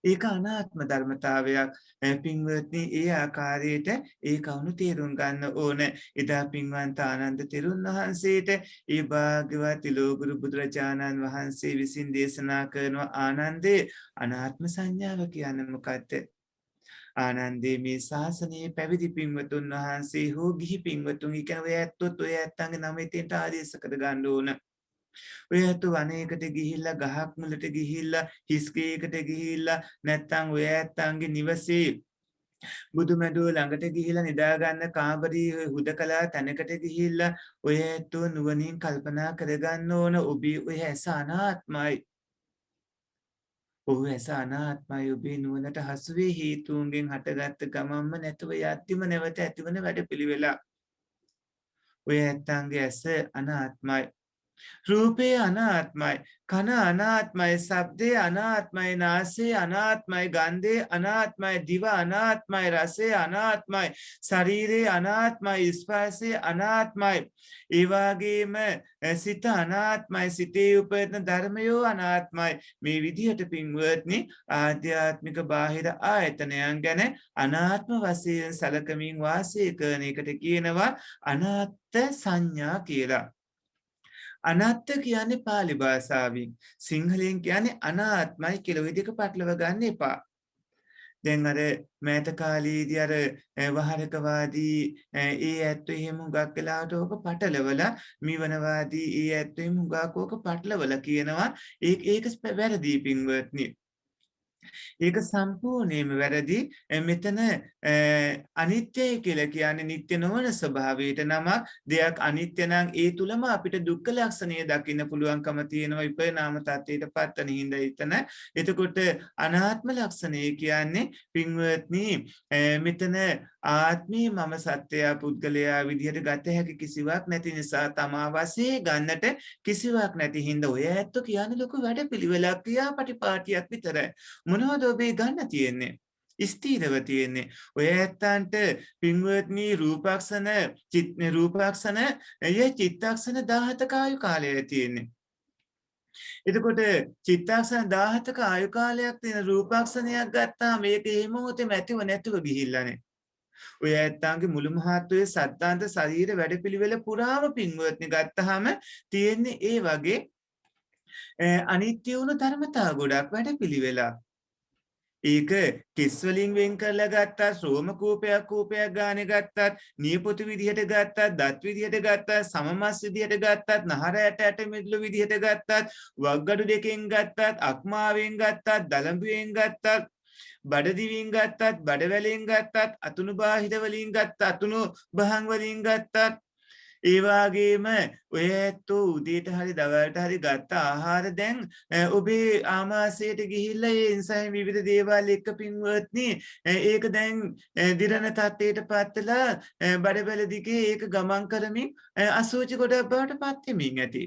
ඒක අනාත්ම ධර්මතාවයක්. පින්වත්නි ඒ ආකාරයට ඒ කවුණු තේරුම් ගන්න ඕන. එදා පින්වන්ත ආනන්ද තෙරුන් වහන්සේට ඒ භාග්‍යවත් ලෝකුරු බුදුරජාණන් වහන්සේ විසින් දේශනා කරන ආනන්දේ අනාත්ම සංඥාව කියන්නේ මොකක්ද? ආනන්දේ මේ ශාසනයේ පැවිදි පින්වතුන් වහන්සේ හෝ ගිහි පින්වතුන් කියන ඔය ඇත්තොත් ඔය ඇත්තන්ගේ නම ඉතින්ට ආදේශ කර ගන්න ඕන. ඔය ඇත්ත වනයේකට ගිහිල්ලා ගහක් මුලට ගිහිල්ලා හිස්කේකට ගිහිල්ලා නැත්තම් ඔය ඇත්තන්ගේ නිවසේ බුදුමැදුර ළඟට ගිහිල්ලා නිදා ගන්න කාමරී හුදකලා තැනකට ගිහිල්ලා ඔය ඇත්තෝ නුවණින් කල්පනා කරගන්න ඕන ඔබේ ඔය ඇස අනාත්මයි. ඔහු ඇස අනාත්මයි, ඔබේ නුවණට හසුවේ හේතුන්ගෙන් හටගත්ත ගමම්ම නැතුව යද්දිම නැවත ඇතිවන වැඩපිළිවෙලක්. ඔය ඇත්තන්ගේ ඇස අනාත්මයි. රූපේ අනාත්මයි, කන අනාත්මයි, ශබ්දේ අනාත්මයි, නාසය අනාත්මයි, ගන්ධේ අනාත්මයි, දිව අනාත්මයි, රසය අනාත්මයි, ශරීරේ අනාත්මයි, ස්පර්ශය අනාත්මයි. ඒ වගේම සිත අනාත්මයි, සිතේ උපදින ධර්මයෝ අනාත්මයි. මේ විදිහට පින්වත්නි ආධ්‍යාත්මික බාහිර ආයතනයන් ගැන අනාත්ම වශයෙන් සැලකමින් වාසය කරන එකට කියනවා අනාත්ත සංඥා කියලා. අනාත්ත කියන්නේ පාලි භාෂාවෙන්, සිංහලෙන් කියන්නේ අනාත්මයි කියලා. ඔය දෙක පටලව ගන්න එපා. දැන් අර මෑත කාලේදී අර වහරකවාදී ඒ ඇත්තෝ එහෙම හුඟක් වෙලාවට ඕක පටලවලා මිවනවාදී ඒ ඇත්තෝ එහෙම හුඟක් ඕක පටලවලා කියනවා. ඒක වැරදි පින්වත්නි. ඒක සම්පූර්ණයෙන්ම වැරදි. මෙතන අනිත්‍යයි කියලා කියන්නේ නිට්ටය නොවන ස්වභාවයට නමක්. දෙයක් අනිත්‍ය නම් ඒ තුලම අපිට දුක්ඛ ලක්ෂණය දකින්න පුළුවන්කම තියෙනවා විපරිණාම තත්ත්වයට පත්වන හින්දා එතන. එතකොට අනාත්ම ලක්ෂණය කියන්නේ පින්වත්නි මෙතන ආත්මී මම සත්‍යය පුද්ගලයා විදිහට ගත හැකි කිසිවක් නැති නිසා තමා වශයෙන් ගන්නට කිසිවක් නැති හින්දා ඔය ඇත්ත කියන්නේ ලොකු වැඩපිළිවෙලක් ක්‍රියාපටිපාටියක් විතරයි. මොනවද ඔබේ ගන්න තියෙන්නේ? ස්ථීරව තියෙන්නේ. ඔය ඇත්තන්ට පින්වත්නි රූපාක්ෂණ චිත්තාක්ෂණ 17ක ආයු කාලය තියෙන්නේ. එතකොට චිත්තාක්ෂණ 17ක ආයු කාලයක් තියෙන රූපාක්ෂණයක් ගත්තාම මේක ඒ මොහොතේම ඇතිව නැතිව ගිහිල්ලානේ. ඔය ඇත්තන්ගේ මුළු මහත්වයේ සත්තාන්ත ශරීර වැඩපිළිවෙල පුරාම පින්වත්නි ගත්තාම තියෙන්නේ ඒ වගේ අනිත්‍ය වුණු ධර්මතා ගොඩක් වැඩපිළිවෙලක්. ඒක කිස් වලින් වෙන් කරලා ගත්තත්, රෝම කූපයක් ගානේ ගත්තත්, නියපොතු විදිහට ගත්තත්, දත් විදිහට ගත්තත්, සමමස් විදිහට ගත්තත්, නහර ඇට මිදුළු විදිහට ගත්තත්, වග්ගඩු දෙකෙන් ගත්තත්, අක්මාවෙන් ගත්තත්, දලඹුවෙන් ගත්තත්, බඩදිවින් ගත්තත්, බඩවැලෙන් ගත්තත්, අතුණු බාහිර වලින් ගත්තත්, අතුණු බහන් වලින් ගත්තත්, ඒ වගේම ඔය ඇත්තෝ උදේට හරි දවල්ට හරි ගත්ත ආහාර දැන් ඔබේ ආමාශයට ගිහිල්ලා ඒ එන්සයිම් විවිධ දේවල් එක්ක පින්වත්නි ඒක දැන් දිරණ තත්ත්වයට පත්වලා බඩවැල දිගේ ඒක ගමන් කරමින් අසුචි ගොඩක් බවට පත් වෙමින් ඇති.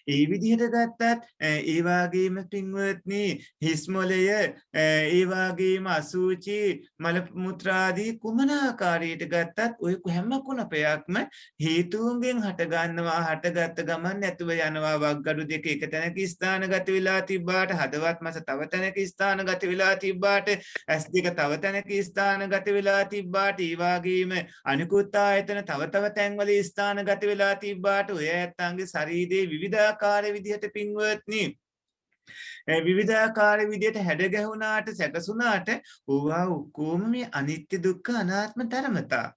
ඒ විදිහට ගත්තත් ඒ වගේම පින්වත්නි හිස් මොළය ඒ වගේම අසුචි මල මුත්‍රාදී කුමන ආකාරයට ගත්තත් ඔය හැම කුණපයක්ම හේතුන්ගෙන් හටගන්නවා හටගත්ත ගමන් නැතුව යනවා වග්ගඩු දෙක එක තැනක ස්ථානගත වෙලා තිබ්බාට හදවත් මස තව තැනක ස්ථානගත වෙලා තිබ්බාට ඇස් දෙක තව තැනක ස්ථානගත වෙලා තිබ්බාට ඒ වගේම අනිකුත් ආයතන තව තව තැන්වල ස්ථානගත වෙලා තිබ්බාට ඔය ඇත්තන්ගේ ශරීරයේ විවිධාකාර විදිහට පින්වත්නි විවිධාකාර විදිහට හැඩ ගැහුණාට සැකසුණාට ඕවා ඔක්කොම මේ අනිත්‍ය දුක්ඛ අනාත්ම ධර්මතා.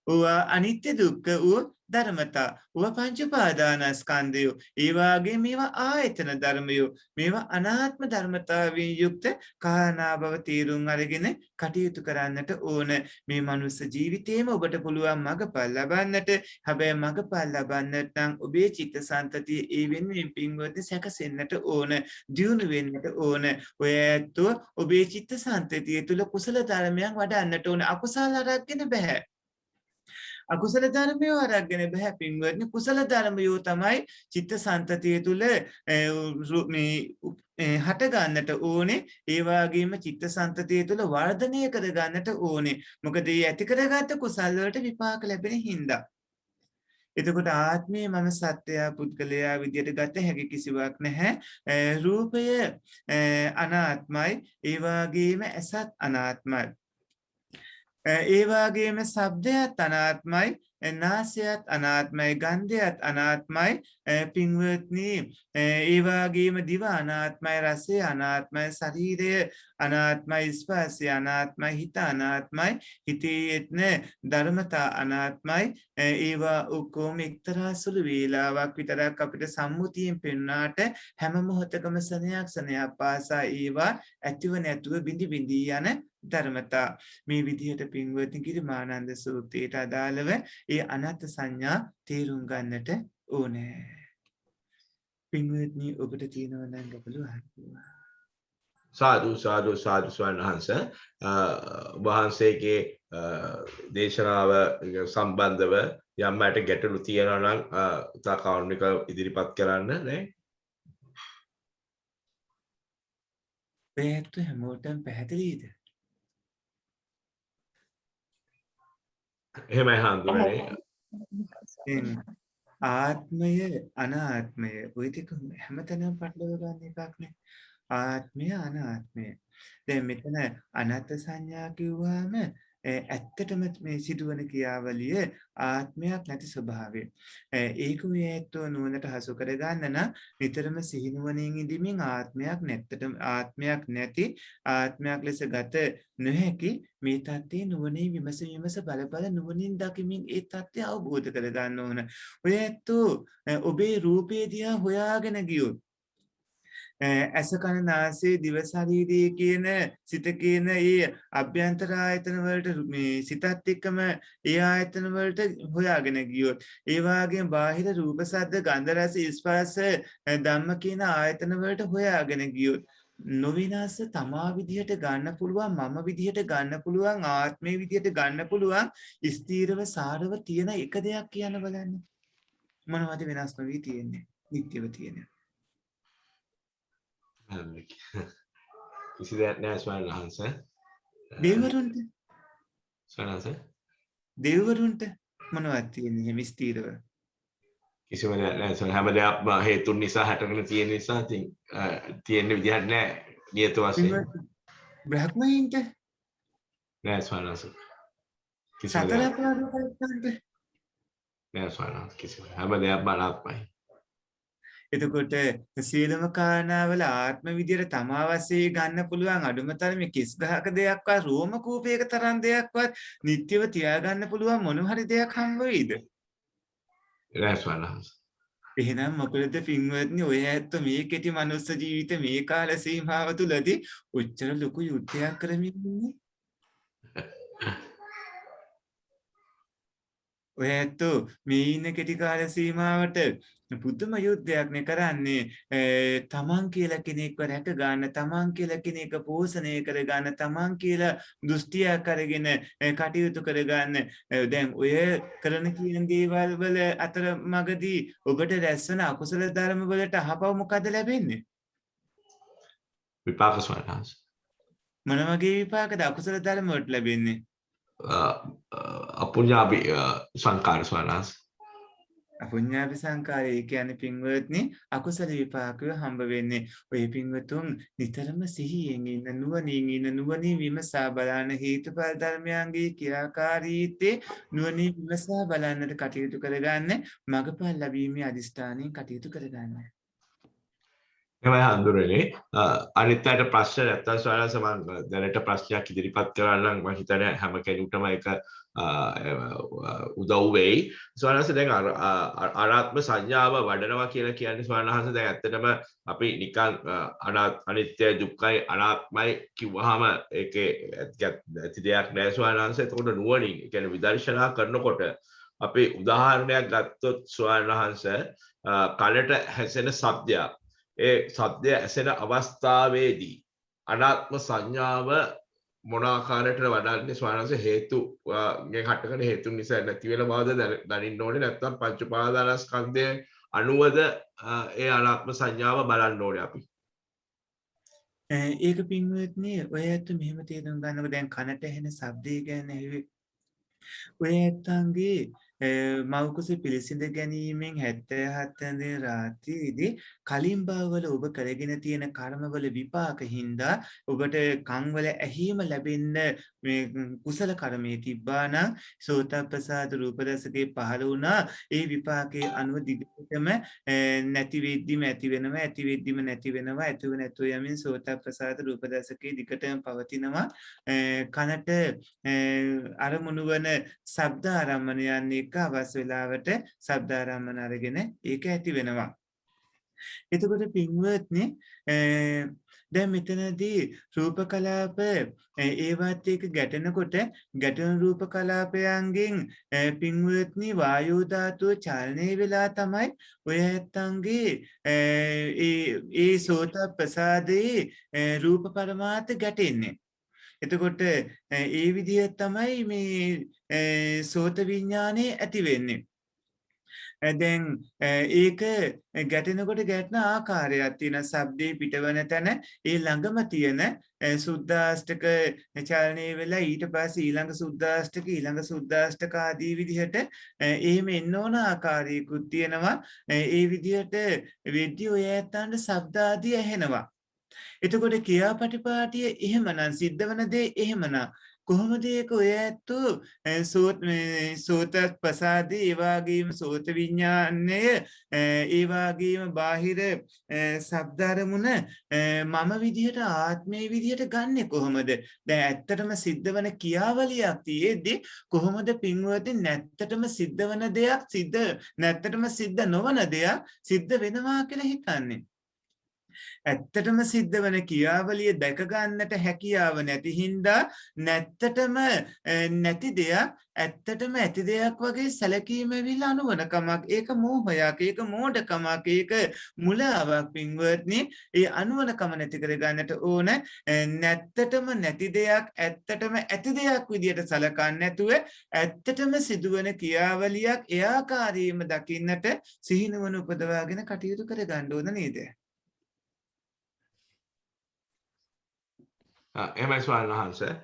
ඕවා අනිත්‍ය දුක්ඛ වූ ධර්මතා. ඕවා පංච උපාදානස්කන්ධය. ඒ වාගේ මේවා ආයතන ධර්මයෝ. මේවා අනාත්ම ධර්මතාවයෙන් යුක්ත කාරණා බව තීරුම් අරගෙන කටයුතු කරන්නට ඕන. මේ මනුස්ස ජීවිතේම ඔබට පුළුවන් මගපල් ලබන්නට. හැබැයි මගපල් ලබන්නට නම් ඔබේ චිත්තසංතතිය ඒ වෙනුවෙන් පින්වත්නි සැකසෙන්නට ඕන. දියුණු වෙන්නට ඕන. ඔය ඇත්තෝ ඔබේ චිත්තසංතතිය තුල කුසල ධර්මයන් වඩන්නට ඕන. අකුසල අරගෙන බෑ. අකුසල ධර්මයෝ අරගෙන බෑ පින්වත්නි. කුසල ධර්මයෝ තමයි චිත්තසංතතිය තුල මේ හට ගන්නට ඕනේ. ඒ වගේම චිත්තසංතතිය තුල වර්ධනය කර ගන්නට ඕනේ. මොකද මේ ඇති කරගත්ත කුසල වලට විපාක ලැබෙන හින්දා. එතකොට ආත්මය මම සත්‍යය පුද්ගලයා විදියට ගත හැකි කිසිවක් නැහැ. රූපය අනාත්මයි. ඒ වගේම ඇසත් අනාත්මයි. ඒ වගේම ශබ්දයත් අනාත්මයි, නාසයත් අනාත්මයි, ගන්ධයත් අනාත්මයි, පින්වත්නි ඒ වගේම දිව අනාත්මයි, රසය අනාත්මයි, ශරීරය අනාත්මයි, ස්පර්ශය අනාත්මයි, හිත අනාත්මයි, හිතේ යෙත්න ධර්මතා අනාත්මයි. ඒවා ඔක්කොම එක්තරා සුළු වේලාවක් විතරක් අපිට සම්මුතියෙන් පෙන්වනාට හැම මොහොතකම සනයක් පාසා ඒවා ඇතිව නැතුව බිඳි බිඳි යන ධර්මතා. මේ විදිහට පින්වත්නි ගිරිමානන්ද සූත්‍රයට අදාළව ඒ අනත් සංඥා තේරුම් ගන්නට ඕනේ. පින්වත්නි ඔබට තියෙනවා නම් ගැටලු අහන්න. සාදු සාදු සාදු ස්වාමීන් වහන්සේ වහන්සේගේ දේශනාව සම්බන්ධව යම් මට ගැටලු තියෙනවා නම් තා කාරුණික ඉදිරිපත් කරන්න නේ. ඒත් හැමෝටම පැහැදිලිද? එහෙමයි හඳුනන්නේ. ආත්මය අනාත්මය ඔය ටික හැමතැනම පටලව ගන්න එකක් නේ. ආත්මය අනාත්මය. දැන් මෙතන අනත් සංඥා කිව්වම ඇත්තටම මේ සිදුවන ක්‍රියාවලිය ආත්මයක් නැති ස්වභාවය. ඒක වේයත්ව නුවණට හසු කර ගන්න නම් නිතරම සිහිනුවණින් ඉඳීමින් ආත්මයක් නැත්තටම ආත්මයක් නැති ආත්මයක් ලෙස ගත නොහැකි මේ தත්ත්වයේ නුවණින් විමස බල බල නුවණින් දකිමින් ඒ தත්ත්වය අවබෝධ කර ගන්න ඕන. ඔය ඇත්තෝ ඔබේ රූපේ දිහා හොයාගෙන ගියොත් ඇස කන නාසය දිව ශරීරය කියන සිත කියන ඒ අභ්‍යන්තර ආයතන වලට මේ සිතත් එක්කම ඒ ආයතන වලට හොයාගෙන ගියොත් ඒ වගේම බාහිර රූප ශබ්ද ගන්ධ රස ස්පර්ශ ධම්ම කියන ආයතන වලට හොයාගෙන ගියොත් නොවිනාශ තමා විදිහට ගන්න පුළුවන් මම විදිහට ගන්න පුළුවන් ආත්මේ විදිහට ගන්න පුළුවන් ස්ථීරව සාරව තියෙන එක දෙයක් කියන්න බලන්න. මොනවද වෙනස් නොවි තියෙන්නේ? නිට්ටයව තියෙන්නේ. කිසි දෙයක් නැහැ ස්වාමීන් වහන්සේ. දෙවිවරුන්ට ස්වාමීන් වහන්සේ දෙවිවරුන්ට මොනවද තියෙන්නේ එහෙම ස්ථීරව? කිසිම දෙයක් නැහැ. හැම දෙයක්ම හේතුන් නිසා හැටගෙන තියෙන නිසා ඉතින් තියෙන විදිහක් නැහැ නියත වශයෙන්. බ්‍රහ්මයින්ට නෑ ස්වාමීන් වහන්සේ. කිසිම සතර දෙයක් පාරමිතාන්ට නෑ ස්වාමීන් වහන්සේ. කිසිම හැම දෙයක්ම අනාත්මයි. එතකොට සීලම කාරණාවල ආත්ම විදියට තමා වශයෙන් ගන්න පුළුවන් අඩුම තරමේ කිස් ගහක දෙයක්වත් රෝම කූපයක තරම් දෙයක්වත් නිට්ටයව තියාගන්න පුළුවන් මොන හරි දෙයක් හම්බ වෙයිද? නෑ ස්වාමීන් වහන්සේ. එහෙනම් මොකද පින්වත්නි ඔය ඇත්ත මේ කෙටි මනුස්ස ජීවිත මේ කාල සීමාව තුලදී උච්චර ලොකු යුද්ධයක් කරමින් ඉන්නේ. ඔය ඇත්තෝ මේ ඉන්න කෙටි කාල සීමාවට පුදුම යුද්ධයක්නේ කරන්නේ. තමන් කියලා කෙනෙක්ව රැක ගන්න, තමන් කියලා කෙනෙක් පෝෂණය කර ගන්න, තමන් කියලා දෘෂ්ටියක් අරගෙන කටයුතු කරගන්න. දැන් ඔය කරන කියන දේවල් වල අතර මගදී ඔබට රැස්වන අකුසල ධර්ම වලට අහපව මොකද ලැබෙන්නේ? විපාක ස්වාමීන් වහන්සේ. මොන වගේ විපාකද අකුසල ධර්ම වලට ලැබෙන්නේ? අපුඤ්ඤාභි සංකාර ස්වාමීන් වහන්සේ. අපුඤ්ඤාභි සංකාරය කියන්නේ පින්වත්නි අකුසල විපාකය හම්බ වෙන්නේ. ඔය පින්වතුන් නිතරම සිහියෙන් ඉන්න, නුවණින් ඉන්න, නුවණින් විමසා බලන හේතුඵල ධර්මයන්ගේ ක්‍රියාකාරීත්වයේ නුවණින් විමසා බලන්නට කටයුතු කරගන්න, මගපල් ලැබීමේ අදිෂ්ඨානයෙන් කටයුතු කරගන්න. එහෙමයි හඳුරන්නේ. අනිත් අයට ප්‍රශ්න නැත්තම් ස්වාමීන් වහන්සේ මම දැනට ප්‍රශ්නයක් ඉදිරිපත් කරන්න මම හිතන්නේ හැම කෙනෙකුටම ඒක උදව් වෙයි. ස්වාමීන් වහන්සේ දැන් අනාත්ම සංඥාව වඩනවා කියලා කියන්නේ ස්වාමීන් වහන්සේ දැන් ඇත්තටම අපි නිකන් අනිත්‍ය දුක්ඛයි අනාත්මයි කිව්වහම ඒකේ ඇති දෙයක් නෑ ස්වාමීන් වහන්සේ. එතකොට නුවණින් ඒ කියන්නේ විදර්ශනා කරනකොට අපි උදාහරණයක් ගත්තොත් ස්වාමීන් වහන්සේ කනට හැසෙන ශබ්දයක් ඒ සද්දය ඇසෙන අවස්ථාවේදී අනාත්ම සංඥාව මොන ආකාරයකට වඩන්නේ ස්වාමීන් වහන්සේ හේතු ගෙන් හටගෙන හේතු නිසා නැති වෙන බවද දනින්න ඕනේ නැත්නම් පංච උපාදානස්කන්ධය අනුවද ඒ අනාත්ම සංඥාව බලන්න ඕනේ අපි. ඒක පින්වත්නි ඔය ඇත්ත මෙහෙම තේරුම් ගන්නකො දැන් කනට ඇහෙන ශබ්දය කියන්නේ ඔය ඇත්තන්ගේ මව්කුස පිළිසිඳ ගැනීමෙන් 77 වෙනි රාත්‍රියේදී කලින් භවවල ඔබ කරගෙන තියෙන කර්මවල විපාක හින්දා ඔබට කන් වල ඇහිම ලැබෙන්න මේ කුසල කර්මයේ තිබ්බා නම් සෝතප්පසාද රූප රසකේ පහළ වුණා. ඒ විපාකයේ අනුව දිගටම නැති වෙද්දිම ඇති වෙනවා, ඇති වෙද්දිම නැති වෙනවා, ඇතුව නැතුව යමින් සෝතප්පසාද රූප රසකේ දිගටම පවතිනවා. කනට අරමුණු වන ශබ්ද ආරම්මණයන් එක්ක අවශ්‍ය වෙලාවට ශබ්ද ආරම්මන අරගෙන ඒක ඇති වෙනවා. එතකොට පින්වත්නි දැන් මෙතනදී රූප කලාප ඒවත් එක්ක ගැටෙනකොට ගැටෙන රූප කලාපයන්ගෙන් පින්වත්නි වායෝ ධාතුව චලනය වෙලා තමයි ඔය ඇත්තන්ගේ ඒ සෝත ප්‍රසාදේ රූප පරමාර්ථ ගැටෙන්නේ. එතකොට ඒ විදිහ තමයි මේ සෝත විඥානේ ඇති වෙන්නේ. දැන් ඒක ගැටෙනකොට ගැටෙන ආකාරයක් තියෙන ශබ්දේ පිටවන තැන ඒ ළඟම තියෙන සුද්දාෂ්ටක චලනය වෙලා ඊට පස්සේ ඊළඟ සුද්දාෂ්ටක ආදී විදිහට එහෙම එන්න ඕන ආකාරයකුත් තියෙනවා. ඒ විදිහට වෙද්දී ඔය ඇත්තන්ට ශබ්ද ආදී ඇහෙනවා. එතකොට ක්‍රියාපටිපාටිය එහෙමනම් සිද්ධ වන දේ එහෙමනම් කොහොමද ඒක ඔය ඇත්තෝ සෝත ප්‍රසාදේ ඒ වගේම සෝත විඥානය ඒ වගේම බාහිර ශබ්ද අරමුණ මම විදිහට ආත්මයේ විදිහට ගන්නෙ කොහොමද? දැන් ඇත්තටම සිද්ධ වන ක්‍රියාවලියක් තියෙද්දි කොහොමද පින්වත්නි නැත්තටම සිද්ධ වන දෙයක් නැත්තටම සිද්ධ නොවන දෙයක් සිද්ධ වෙනවා කියලා හිතන්නේ? ඇත්තටම සිද්ධ වන ක්‍රියාවලිය දැක ගන්නට හැකියාව නැති හින්දා නැත්තටම නැති දෙයක් ඇත්තටම ඇති දෙයක් වගේ සැලකීම විල අනුවනකමක්. ඒක මෝහයක්, ඒක මෝඩකමක්, ඒක මුලාවක් පින්වත්නි. ඒ අනුවනකම නැති කර ගන්නට ඕන. නැත්තටම නැති දෙයක් ඇත්තටම ඇති දෙයක් විදියට සලකන්නේ නැතුව ඇත්තටම සිදුවන ක්‍රියාවලියක් එයාකාරීම දකින්නට සිහිනුවන උපදවාගෙන කටයුතු කර ගන්න ඕන නේද? එහෙමයි ස්වාමීන් වහන්සේ.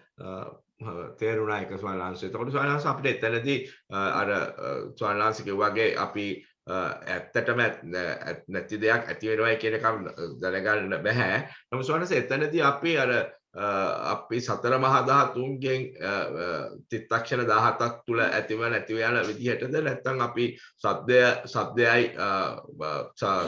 තේරුණා එක ස්වාමීන් වහන්සේ. එතකොට ස්වාමීන් වහන්සේ අපිට එතනදී අර ස්වාමීන් වහන්සේ කිව්වාගේ අපි ඇත්තටම නැති දෙයක් ඇති වෙනවා කියන එක දැනගන්න බෑ. නමුත් ස්වාමීන් වහන්සේ එතනදී අපි අර අපි සතර මහා ධාතුන්ගෙන් චිත්තක්ෂණ 17ක් තුල ඇතිව නැතිව යන විදිහටද නැත්නම් අපි සද්දයයි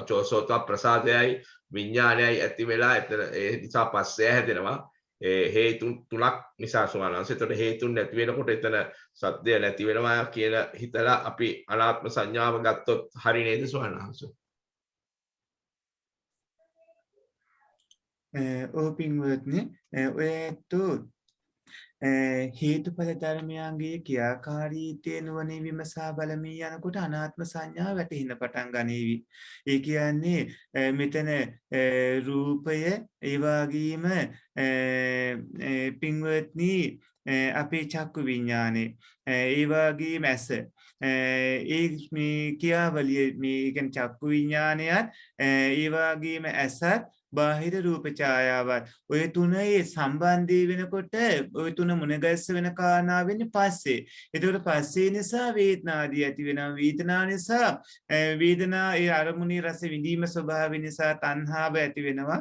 චෝසෝත ප්‍රසාදයයි විඥානයයි ඇති වෙලා එතන ඒ නිසා පස්සය හැදෙනවා. හේතුන් තුනක් නිසා ස්වාමීන් වහන්සේ. එතකොට හේතුන් නැති වෙනකොට එතන සත්‍ය නැති වෙනවා කියලා හිතලා අපි අනාත්ම සංඥාව ගත්තොත් හරි නේද ස්වාමීන් වහන්සේ? ඔය පින්වත්නි ඔය ඇත්තෝ හේතුඵල ධර්මයන්ගේ ක්‍රියාකාරීත්වය නුවණින් විමසා බලමින් යනකොට අනාත්ම සංඥාව වැටහෙන්න පටන් ගනීවි. ඒ කියන්නේ මෙතන රූපය ඒ වගේම පින්වත්නි අපේ චක්කු විඥානේ ඒ වගේම ඇස ඒ මේ ක්‍රියාවලිය මේ කියන්නේ චක්කු විඥානයත් ඒ වගේම ඇසත් බාහිර රූප ඡායාවත් ඔය තුනේ සම්බන්ධය වෙනකොට ඔය තුන මුණගැස්ස වෙන කාරණා වෙන්නේ පස්සේ. ඒකට පස්සේ නිසා වේදනාදී ඇති වෙනවා. වේදනා නිසා වේදනා ඒ අරමුණේ රස විඳීම ස්වභාවය නිසා තණ්හාව ඇති වෙනවා.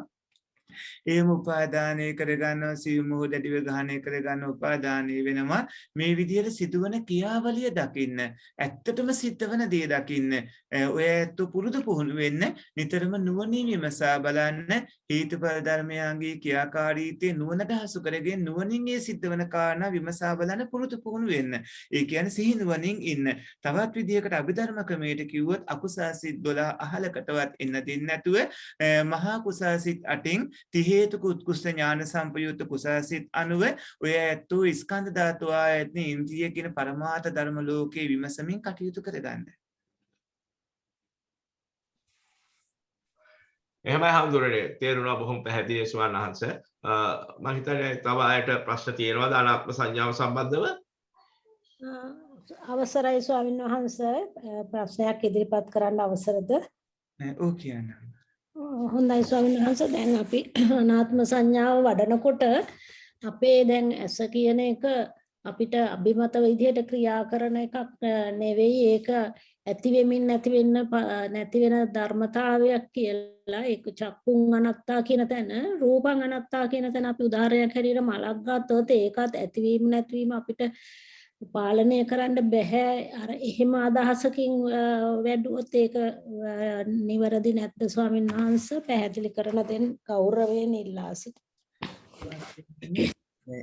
එහෙම උපාදානය කරගන්නවා සියුම් මොහ දැඩිව ග්‍රහණය කරගන්න උපාදානය වෙනවා. මේ විදිහට සිදුවන ක්‍රියාවලිය දකින්න ඇත්තටම සිද්ධවන දේ දකින්න ඔය ඇත්ත පුරුදු පුහුණු වෙන්න නිතරම නුවණින් විමසා බලන්න හේතුඵල ධර්මයන්ගේ ක්‍රියාකාරීත්වය නුවණට හසු කරගෙන නුවණින් ඒ සිද්ධවන කාරණා විමසා බලන්න පුරුදු පුහුණු වෙන්න. ඒ කියන්නේ සිහි නුවණින් ඉන්න. තවත් විදිහකට අභිධර්ම ක්‍රමයට කිව්වොත් අකුසාසිත 12 අහලකටවත් එන්න දෙන්නේ නැතුව මහා කුසාසිත 8න් ති හේතුක උත්කෘෂ්ඨ ඥාන සම්පයුක්ත කුසාසිත අනුව ඔය ඇත්තෝ ස්කන්ධ ධාතු ආයතන ඉන්ද්‍රිය කියන පරමාර්ථ ධර්ම ලෝකේ විමසමින් කටයුතු කරගන්න. එහෙමයි හඳුරන්නේ තේරුණා බොහොම පැහැදිලි ස්වාමීන් වහන්සේ. මම හිතන්නේ තව අයට ප්‍රශ්න තියෙනවද අනාත්ම සංඥාව සම්බන්ධව? අවසරයි ස්වාමීන් වහන්සේ ප්‍රශ්නයක් ඉදිරිපත් කරන්න අවසරද? ඔව් කියන්න. හොඳයි ස්වාමීන් වහන්සේ දැන් අපි අනාත්ම සංඥාව වඩනකොට අපේ දැන් ඇස කියන එක අපිට අභිමත විදිහට ක්‍රියා කරන එකක් නෙවෙයි ඒක ඇති වෙමින් නැති වෙන ධර්මතාවයක් කියලා ඒක චක්කුන් අනත්තා කියන තැන රූපං අනත්තා කියන තැන අපි උදාහරණයක් හැටියට මලක් ගත්තොත් ඒකත් ඇතිවීම නැතිවීම අපිට පාලනය කරන්න බැහැ අර එහෙම අදහසකින් වැඩුවොත් ඒක නිවැරදි නැද්ද ස්වාමීන් වහන්සේ පැහැදිලි කරන දෙන්න ගෞරවයෙන් ඉල්ලා සිටිනවා.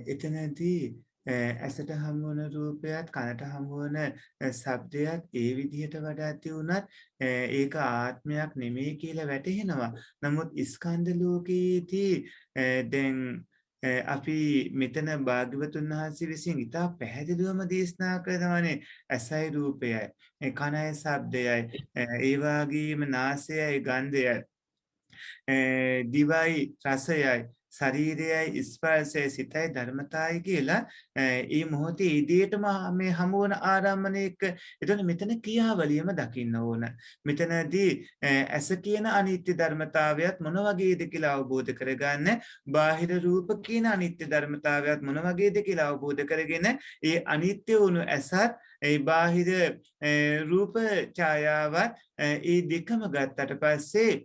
එතනදී ඇසට හමු වන රූපයත් කනට හමු වන ශබ්දයත් ඒ විදිහට වඩාති වුණත් ඒක ආත්මයක් නෙමෙයි කියලා වැටහෙනවා. නමුත් ස්කන්ධ ලෝකයේදී දැන් අපි මෙතන භාග්‍යවතුන් වහන්සේ විසින් ඉතා පැහැදිලිවම දේශනා කරනවානේ ඇසයි රූපයයි කනයි ශබ්දයයි ඒ වගේම නාසයයි ගන්ධයයි දිවයි රසයයි ශරීරයයි ස්පර්ශයයි සිතයි ධර්මතාවයි කියලා මේ මොහොතේ ඉදිරියටම මේ හමු වන ආරම්මණයක එතන මෙතන ක්‍රියාවලියම දකින්න ඕන. මෙතනදී ඇස කියන අනිත්‍ය ධර්මතාවයත් මොන වගේද කියලා අවබෝධ කරගන්න, බාහිර රූප කියන අනිත්‍ය ධර්මතාවයත් මොන වගේද කියලා අවබෝධ කරගෙන ඒ අනිත්‍ය වුණු ඇසත් ඒ බාහිර රූප ඡායාවත් ඒ දෙකම ගත්තට පස්සේ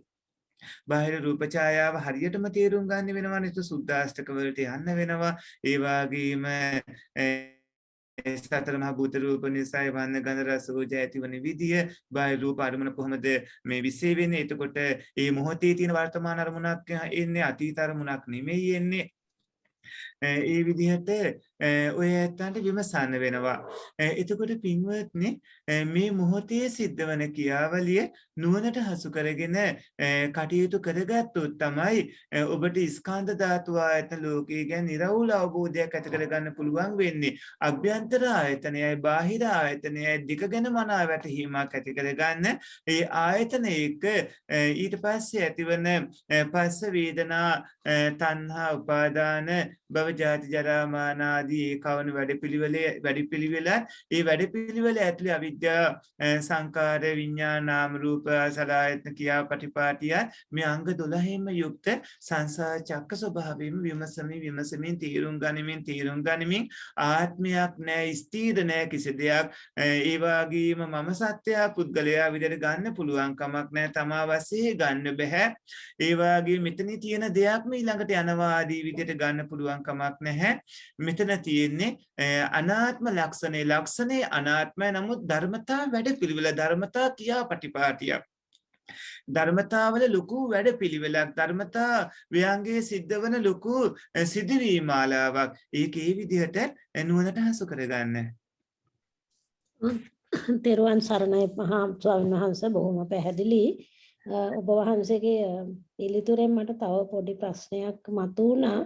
බාහිර රූප ඡායාව හරියටම තේරුම් ගන්න වෙනවා නේද සුද්දාෂ්ටක වලට යන්න වෙනවා ඒ වගේම සතර මහා භූත රූප නිසා වන්න ගන්ධ රස ඕජ ඇතිවන විදිය බාහිර රූප අරමුණ කොහොමද මේ විශ්ේ වෙන්නේ එතකොට මේ මොහොතේ තියෙන වර්තමාන අරමුණක් එන්නේ අතීත අරමුණක් නෙමෙයි එන්නේ ඒ විදිහට ඔය ඇත්තන්ට විමසන්න වෙනවා. එතකොට පින්වත්නි මේ මොහොතේ සිද්ධවන ක්‍රියාවලිය නුවණට හසු කරගෙන කටයුතු කරගත්තොත් තමයි ඔබට ස්කන්ධ ධාතු ආයතන ලෝකයේ ගැන නිර්වෘල අවබෝධයක් ඇති කරගන්න පුළුවන් වෙන්නේ. අභ්‍යන්තර ආයතනයයි බාහිර ආයතනයයි දෙක ගැන මනාව වැටහීමක් ඇති කරගන්න ඒ ආයතන එක ඊට පස්සේ ඇතිවන පස්ස වේදනා තණ්හා උපාදාන භව ජාති ජරා මරණ ආදී කවන වැඩපිළිවෙල ඒ වැඩපිළිවෙල ඇතුළේ අවිද්‍යා සංකාර විඥාන නාම රූප සලආයතන ක්‍රියාපටිපාටිය මේ අංග 12ෙම යුක්ත සංසාර චක්ක ස්වභාවයෙන්ම විමසමින් තීරුම් ගනිමින් ආත්මයක් නැහැ ස්ථීර නැහැ කිසි දෙයක් ඒ වගේම මම සත්‍යය පුද්ගලයා විදිහට ගන්න පුළුවන් කමක් නැහැ තමා වශයෙන් ගන්න බෑ ඒ වගේම මෙතන තියෙන දෙයක්ම ඊළඟට යනවා ආදී විදිහට ගන්න පුළුවන් කමක් නැහැ මෙතන තියෙන්නේ අනාත්ම ලක්ෂණේ අනාත්මයි නමුත් ධර්මතා වැඩපිළිවෙල ධර්මතා ක්‍රියාපටිපාටියක් ධර්මතාවල ලොකු වැඩපිළිවෙලක් ධර්මතා ව්‍යංගයේ සිද්ධ වන ලොකු සිදුවීම් මාලාවක් ඒක ඒ විදිහට නුවණට හසු කරගන්න. තෙරුවන් සරණයි මහා ස්වාමීන් වහන්සේ බොහොම පැහැදිලි. ඔබ වහන්සේගේ පිළිතුරෙන් මට තව පොඩි ප්‍රශ්නයක් මතුවුණා.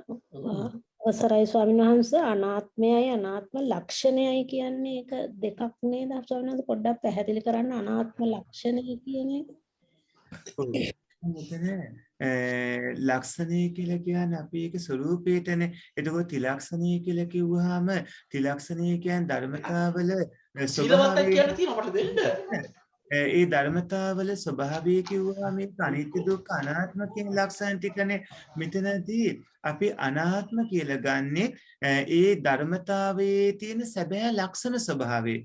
අවසරයි ස්වාමීන් වහන්සේ අනාත්මයයි අනාත්ම ලක්ෂණයයි කියන්නේ ඒක දෙකක් නේද ස්වාමීන් වහන්සේ පොඩ්ඩක් පැහැදිලි කරන්න අනාත්ම ලක්ෂණය කියන්නේ ලක්ෂණය කියලා කියන්නේ අපි ඒක ස්වરૂපේටනේ. එතකොට ත්‍රිලක්ෂණය කියලා කිව්වහම ත්‍රිලක්ෂණය කියන්නේ ධර්මතාවල ස්වභාවය. ඒ ධර්මතාවල ස්වභාවය කිව්වා මේ අනිත්‍ය දුක්ඛ අනාත්ම කියන ලක්ෂණ ටිකනේ. මෙතනදී අපි අනාත්ම කියලා ගන්නෙ ඒ ධර්මතාවයේ තියෙන සැබෑ ලක්ෂණ ස්වභාවය.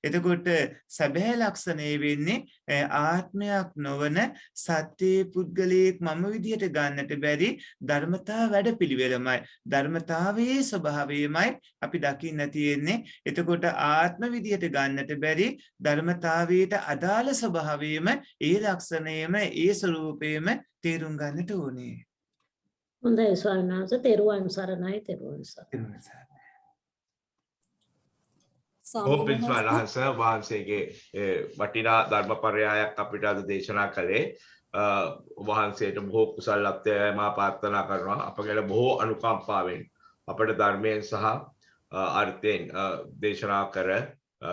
එතකොට සැබෑ ලක්ෂණය වෙන්නේ ආත්මයක් නොවන සත්‍ය පුද්ගලයෙක් මම විදිහට ගන්නට බැරි ධර්මතා වැඩපිළිවෙලමයි ධර්මතාවයේ ස්වභාවයමයි අපි දකින්න තියෙන්නේ. එතකොට ආත්ම විදිහට ගන්නට බැරි ධර්මතාවයට අදාළ ස්වභාවයම ඒ ලක්ෂණයම ඒ ස්වરૂපයම තේරුම් ගන්නට ඕනේ. හොඳයි ස්වාමීන් වහන්සේ තෙරුවන් සරණයි තෙරුවන් සරණයි. පින්ස්වාමීන් වහන්සේ වහන්සේගේ වටිනා ධර්මපරයයක් අපිට අද දේශනා කළේ. වහන්සේට බොහෝ කුසල ලබ්ධය මා ප්‍රාර්ථනා කරනවා. අපගේ බොහෝ අනුකම්පාවෙන් අපට ධර්මයෙන් සහ අර්ථයෙන් දේශනා කර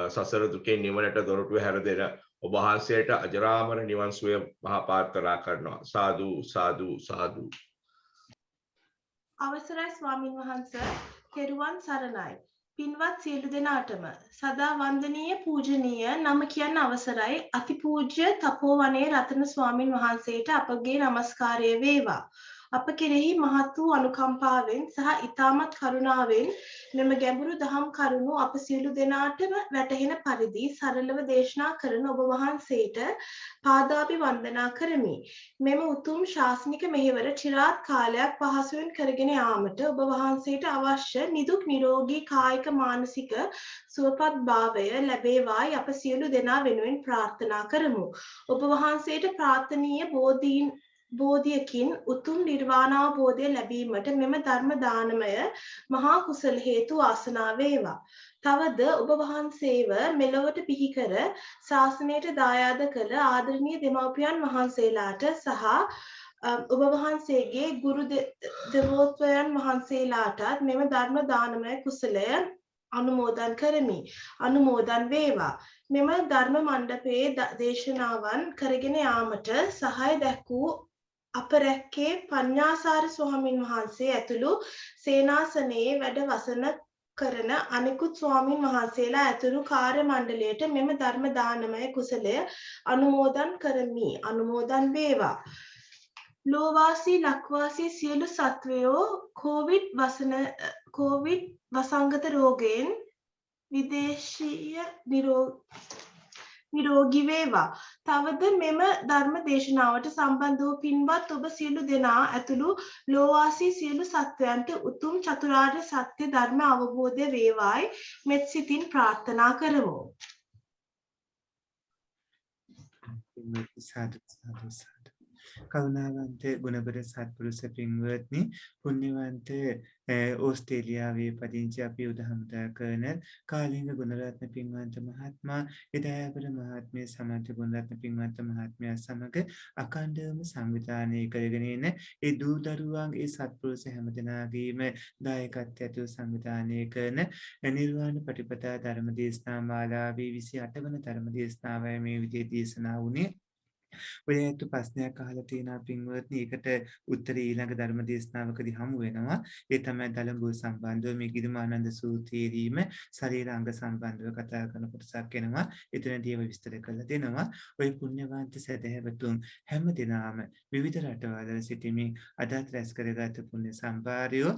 සසර දුකෙන් නිවනට දොරටු හැර දෙන ඔබ වහන්සේට අජරාමර නිවන් සුවය මහා ප්‍රාර්ථනා කරනවා. සාදු සාදු සාදු. අවසරයි ස්වාමින් වහන්සේ තෙරුවන් සරණයි. පින්වත් සියලු දෙනාටම සදා වන්දනීය පූජනීය නම කියන්න අවසරයි අතිපූජ්‍ය තපෝවනේ රතන ස්වාමින් වහන්සේට අපගේ নমස්කාරය වේවා. අප කෙරෙහි මහත් වූ අනුකම්පාවෙන් සහ ඊ타මත් කරුණාවෙන් මෙම ගැඹුරු දහම් කරුණු අප සියලු දෙනාටම වැටහෙන පරිදි සරලව දේශනා කරන ඔබ වහන්සේට පාදාභි වන්දනා කරමි. මෙම උතුම් ශාසනික මෙහෙවර চিරාත් කාලයක් පහසුවෙන් කරගෙන යාමට ඔබ වහන්සේට අවශ්‍ය නිදුක් නිරෝගී කායික මානසික සුවපත් භාවය ලැබේවායි අප සියලු දෙනා වෙනුවෙන් ප්‍රාර්ථනා කරමු. ඔබ වහන්සේට ප්‍රාර්ථනීය බෝධියකින් උතුම් නිර්වාණාවබෝධය ලැබීමට මෙම ධර්ම දානමය මහා කුසල හේතු වාසනා වේවා. තවද ඔබ වහන්සේව මෙලොවට බිහි කර ශාසනයට දායාද කළ ආදරණීය දෙමව්පියන් වහන්සේලාට සහ ඔබ වහන්සේගේ ගුරු දෙවෝත්වයන් වහන්සේලාටත් මෙම ධර්ම දානමය කුසලය අනුමෝදන් කරමි. අනුමෝදන් වේවා. මෙම ධර්ම මණ්ඩපයේ දේශනාවන් කරගෙන යාමට සහාය දැක්වූ අපරැක්කේ පඤ්ඤාසාර ස්වාමින් වහන්සේ ඇතුළු සේනාසනයේ වැඩ වසන කරන අනිකුත් ස්වාමින් වහන්සේලා ඇතුළු කාර්ය මණ්ඩලයට මෙම ධර්ම දානමය කුසලය අනුමෝදන් කරමි. අනුමෝදන් වේවා. ලෝවාසී ලක්වාසී සියලු සත්වයෝ කොවිඩ් වසංගත රෝගයෙන් විදේශීය නිරෝගී වේවා. තවද මෙම ධර්ම දේශනාවට සම්බන්ධ වූ පින්වත් ඔබ සියලු දෙනා ඇතුළු ලෝවාසී සියලු සත්වයන්ට උතුම් චතුරාර්ය සත්‍ය ධර්ම අවබෝධය වේවායි මෙත් සිතින් ප්‍රාර්ථනා කරමු. කරුණාවන්ත ගුණබර සත්පුරුෂ පින්වත්නි පුණ්‍යවන්ත ඕස්ට්‍රේලියාවේ පදිංචි අපි උදහමදා කරන කාලිංග ගුණරත්න පින්වන්ත මහත්මයා එදායපුර මහත්මිය සමන්ත ගුණරත්න පින්වන්ත මහත්මයා සමග අඛණ්ඩවම සංවිධානය කරගෙන එන ඒ දූ දරුවන් ඒ සත්පුරුෂ හැමදෙනාගේම දායකත්වයට සංවිධානය කරන නිර්වාණ පටිපදා ධර්ම දේශනා මාලාවේ 28 වන ධර්ම දේශනාවයි මේ විදිහේ දේශනා වුණේ. ඔය ඇත්ත ප්‍රශ්නයක් අහලා තියෙනවා පින්වත්නි. ඒකට උත්තරේ ඊළඟ ධර්ම දේශනාවකදී හමු වෙනවා. ඒ තමයි දලඹුව සම්බන්ධව මේ ගිරිමානන්ද සූත්‍රයේදීම ශරීරාංග සම්බන්ධව කතා කරන කොටසක් එනවා. එතනදී ඒව විස්තර කරලා දෙනවා. ඔය පුණ්‍යවන්ත සදහැවතුන් හැම දිනම විවිධ රටවල සිටීමේ අදත් රැස් කරගත් පුණ්‍ය සම්භාරයෝ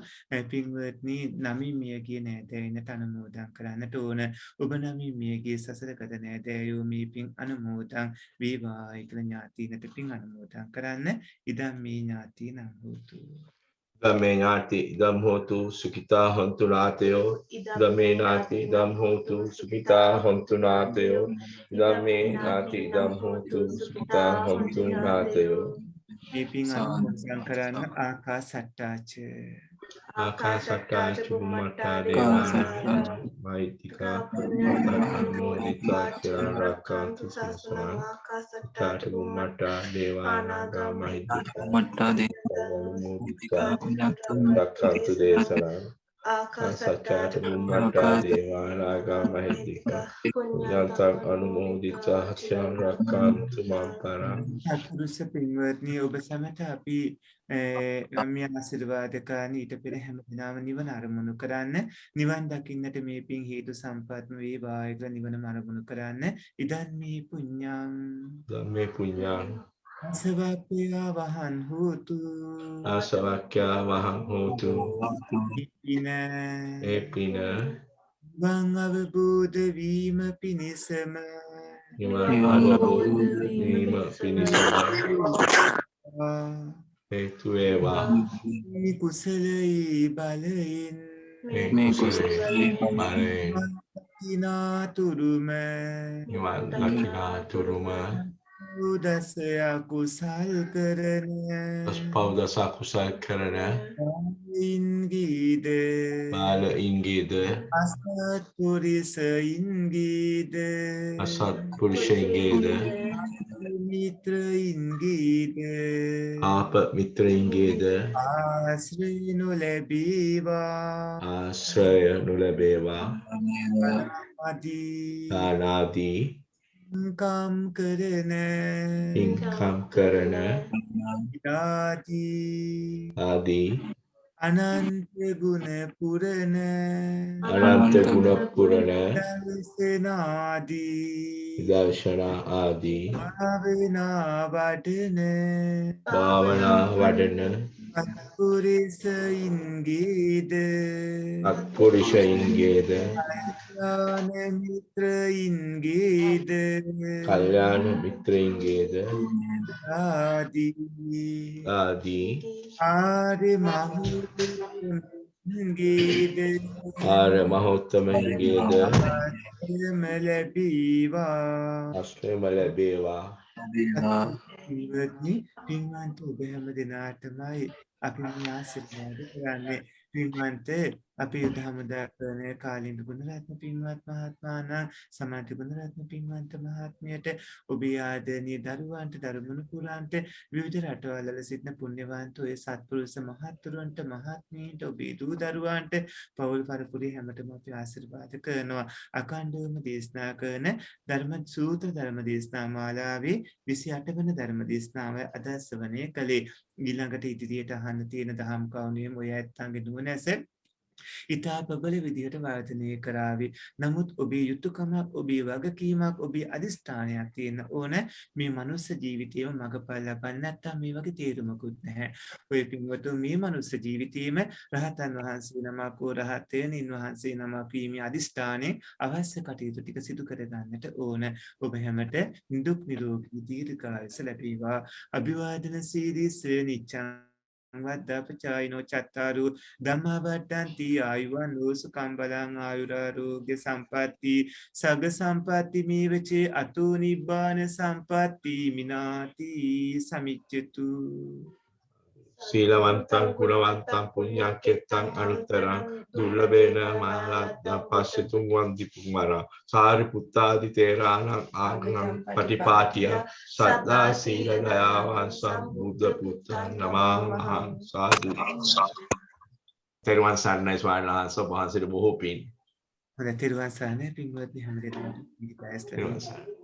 පින්වත්නි නමින් මියගිය නෑදෑයන්ට අනුමෝදන් කරන්නට ඕන. ඔබ නමින් මියගිය සසරගත නෑදෑයෝ මේ පින් අනුමෝදන් වේවායි කියලා ඥාතීනට පින් අනුමෝදන් කරන්න. ඉදම් මේ ඥාතීනං හෝතු. ධම්මේ ඥාති ඉදම් හෝතු සුඛිතා හොන්තු නාතයෝ. ධම්මේ ඥාති ඉදම් හෝතු සුඛිතා හොන්තු නාතයෝ. ධම්මේ ඥාති ඉදම් හෝතු සුඛිතා හොන්තු නාතයෝ. මේ පින් අනුමෝදන් කරන්න ආකාසට්ටාච ආකාසට්ටා චුම්මට්ටා දේවානාගා මහිත්‍තිකා පුඤ්ඤානුමෝදිතා චිරං රක්ඛන්තු සසං ආකාසට්ටා චුම්මට්ටා දේවානාගා මහිත්‍තිකා අනුමෝදිතා රක්ඛන්තු දේශනා ආකාසට්ටා බුම්මට්ටා දේවානාගා මහිද්దికා පුඤ්ඤන්තං අනුමෝදිතා චිරං රක්ඛන්තු මං පරං. සත්පුරුෂ පින්වත්නි ඔබ සැමට අපි ගම්‍ය ආශිර්වාද කරන ඊට පෙර හැම දිනම නිවන අරමුණු කරන්න නිවන් දකින්නට මේ පින් හේතු සම්පත්ම වේවා කියලා නිවන අරමුණු කරන්න ඉදන් මේ පුඤ්ඤං ධම්මේ පුඤ්ඤං අසවක්ඛ්‍යා වහන් හෝතු ආසවක්ඛ්‍යා වහං හෝතු. පින ඒ පින වං අවබෝධ වීම පිණිසම නිවන් අවබෝධ වීම පිණිසම හේතු වේවා. මේ කුසලයේ බලයෙන් මේ කුසලයේ බලයෙන් කිනාතුරුම නිවන් දකිනා තුරුම උදස අකුසල් කරන පස්පව් දස අකුසල් කරන ඉන්ගීද බාලයින්ගේද අසත්පුරිසයින්ගීද අසත්පුරුෂයින්ගේද මිත්‍රයින්ගීද ආප මිත්‍රයින්ගේද ආශ්‍රය නොලැබීවා ආශ්‍රය නොලැබේවා. ආදී දානාදී කම් කරන පින්කම් කරන ආදී අනන්ත ගුණ පුරන අනන්ත ගුණ පුරන දර්ශනාදී දර්ශනා ආදී භාවනා වඩන භාවනා වඩන පුරිසයින්ගේද අත්පුරුෂයින්ගේද ඥාන මිත්‍රයින්ගේද කල්යාණ මිත්‍රයින්ගේද ආදී ආදී ආර්ය මහෝත්තමයින්ගේද ආර්ය මහෝත්තමයින්ගේද ආශ්‍රයම ලැබීවා ආශ්‍රයම ලැබේවා. පින්වත්නි පින්වන්ත ඔබ හැම දිනාටමයි අපි මේ ආශිර්වාද කරන්නේ. පින්වන්ත අපි ධම්මදා කරන කාලින්ද ගුණරත්න පින්වත් මහත්මයාණන් සමාධි ගුණරත්න පින්වන්ත මහත්මියට ඔබේ ආදරණීය දරුවන්ට දරුමුණු පුරාන්ට විවිධ රටවල් වල සිටින පුණ්‍යවන්ත ඔය සත්පුරුෂ මහත්තුරුන්ට මහත්මීන්ට ඔබේ දූ දරුවන්ට පවුල් පරපුරේ හැමතෙම අපි ආශිර්වාද කරනවා. අඛණ්ඩවම දේශනා කරන ධර්ම සූත්‍ර ධර්ම දේශනා මාලාවේ 28 වන ධර්ම දේශනාව අද ශ්‍රවණය කළේ. ඊළඟට ඉදිරියට අහන්න තියෙන දහම් කවුණියම ඔය ඇත්තන්ගේ නුවණැස ඉතා ප්‍රබල විදිහට වර්ධනය කරાવી. නමුත් ඔබේ යුතුයකමක් ඔබේ වගකීමක් ඔබේ අදිෂ්ඨානයක් තියෙන ඕන මේ මනුස්ස ජීවිතේම මගපල් ලබන්න නැත්තම් මේ වගේ තේරුමකුත් නැහැ. ඔය පින්වතුන් මේ මනුස්ස ජීවිතේම රහතන් වහන්සේ නමක් හෝ රහතයන්න් වහන්සේ නමක් වීමේ අදිෂ්ඨානයෙන් අවශ්‍ය කටයුතු ටික සිදු කර ගන්නට ඕන. ඔබ හැමට නිදුක් නිරෝගී දීර්ඝායුෂ ලැබේවා. අභිවාදන සීරිස නිච්ඡං වද්දාපචායිනෝ චත්තාරු ධම්මවඩ්ඩන්ති ආයුවන්ෝ සුඛං බලං ආයුරාරෝග්‍ය සම්පatti සග්ග සම්පatti මේවචේ අතෝ නිබ්බාන සම්පatti මිනාති සමිච්ඡතු. සීලවන්තං ගුණවන්තං පුඤ්ඤං කෙත්තං අනුත්තරං දුර්ලභේන මාලද්දා පස්සතුං වන්දි කුමාරා සාරිපුත්තාදි තේරාණං ආග්නං පටිපාටිය සද්දා සීල දයාවන් සම්බුද්ධ පුත්තං නමාමහං සාදු. තෙරුවන් සරණයි ස්වාමීන් වහන්සේ. ඔබ වහන්සේට බොහෝ පින්. හොඳයි තෙරුවන් සරණයි පින්වත්නි හැමදෙනාටම. තෙරුවන් සරණයි.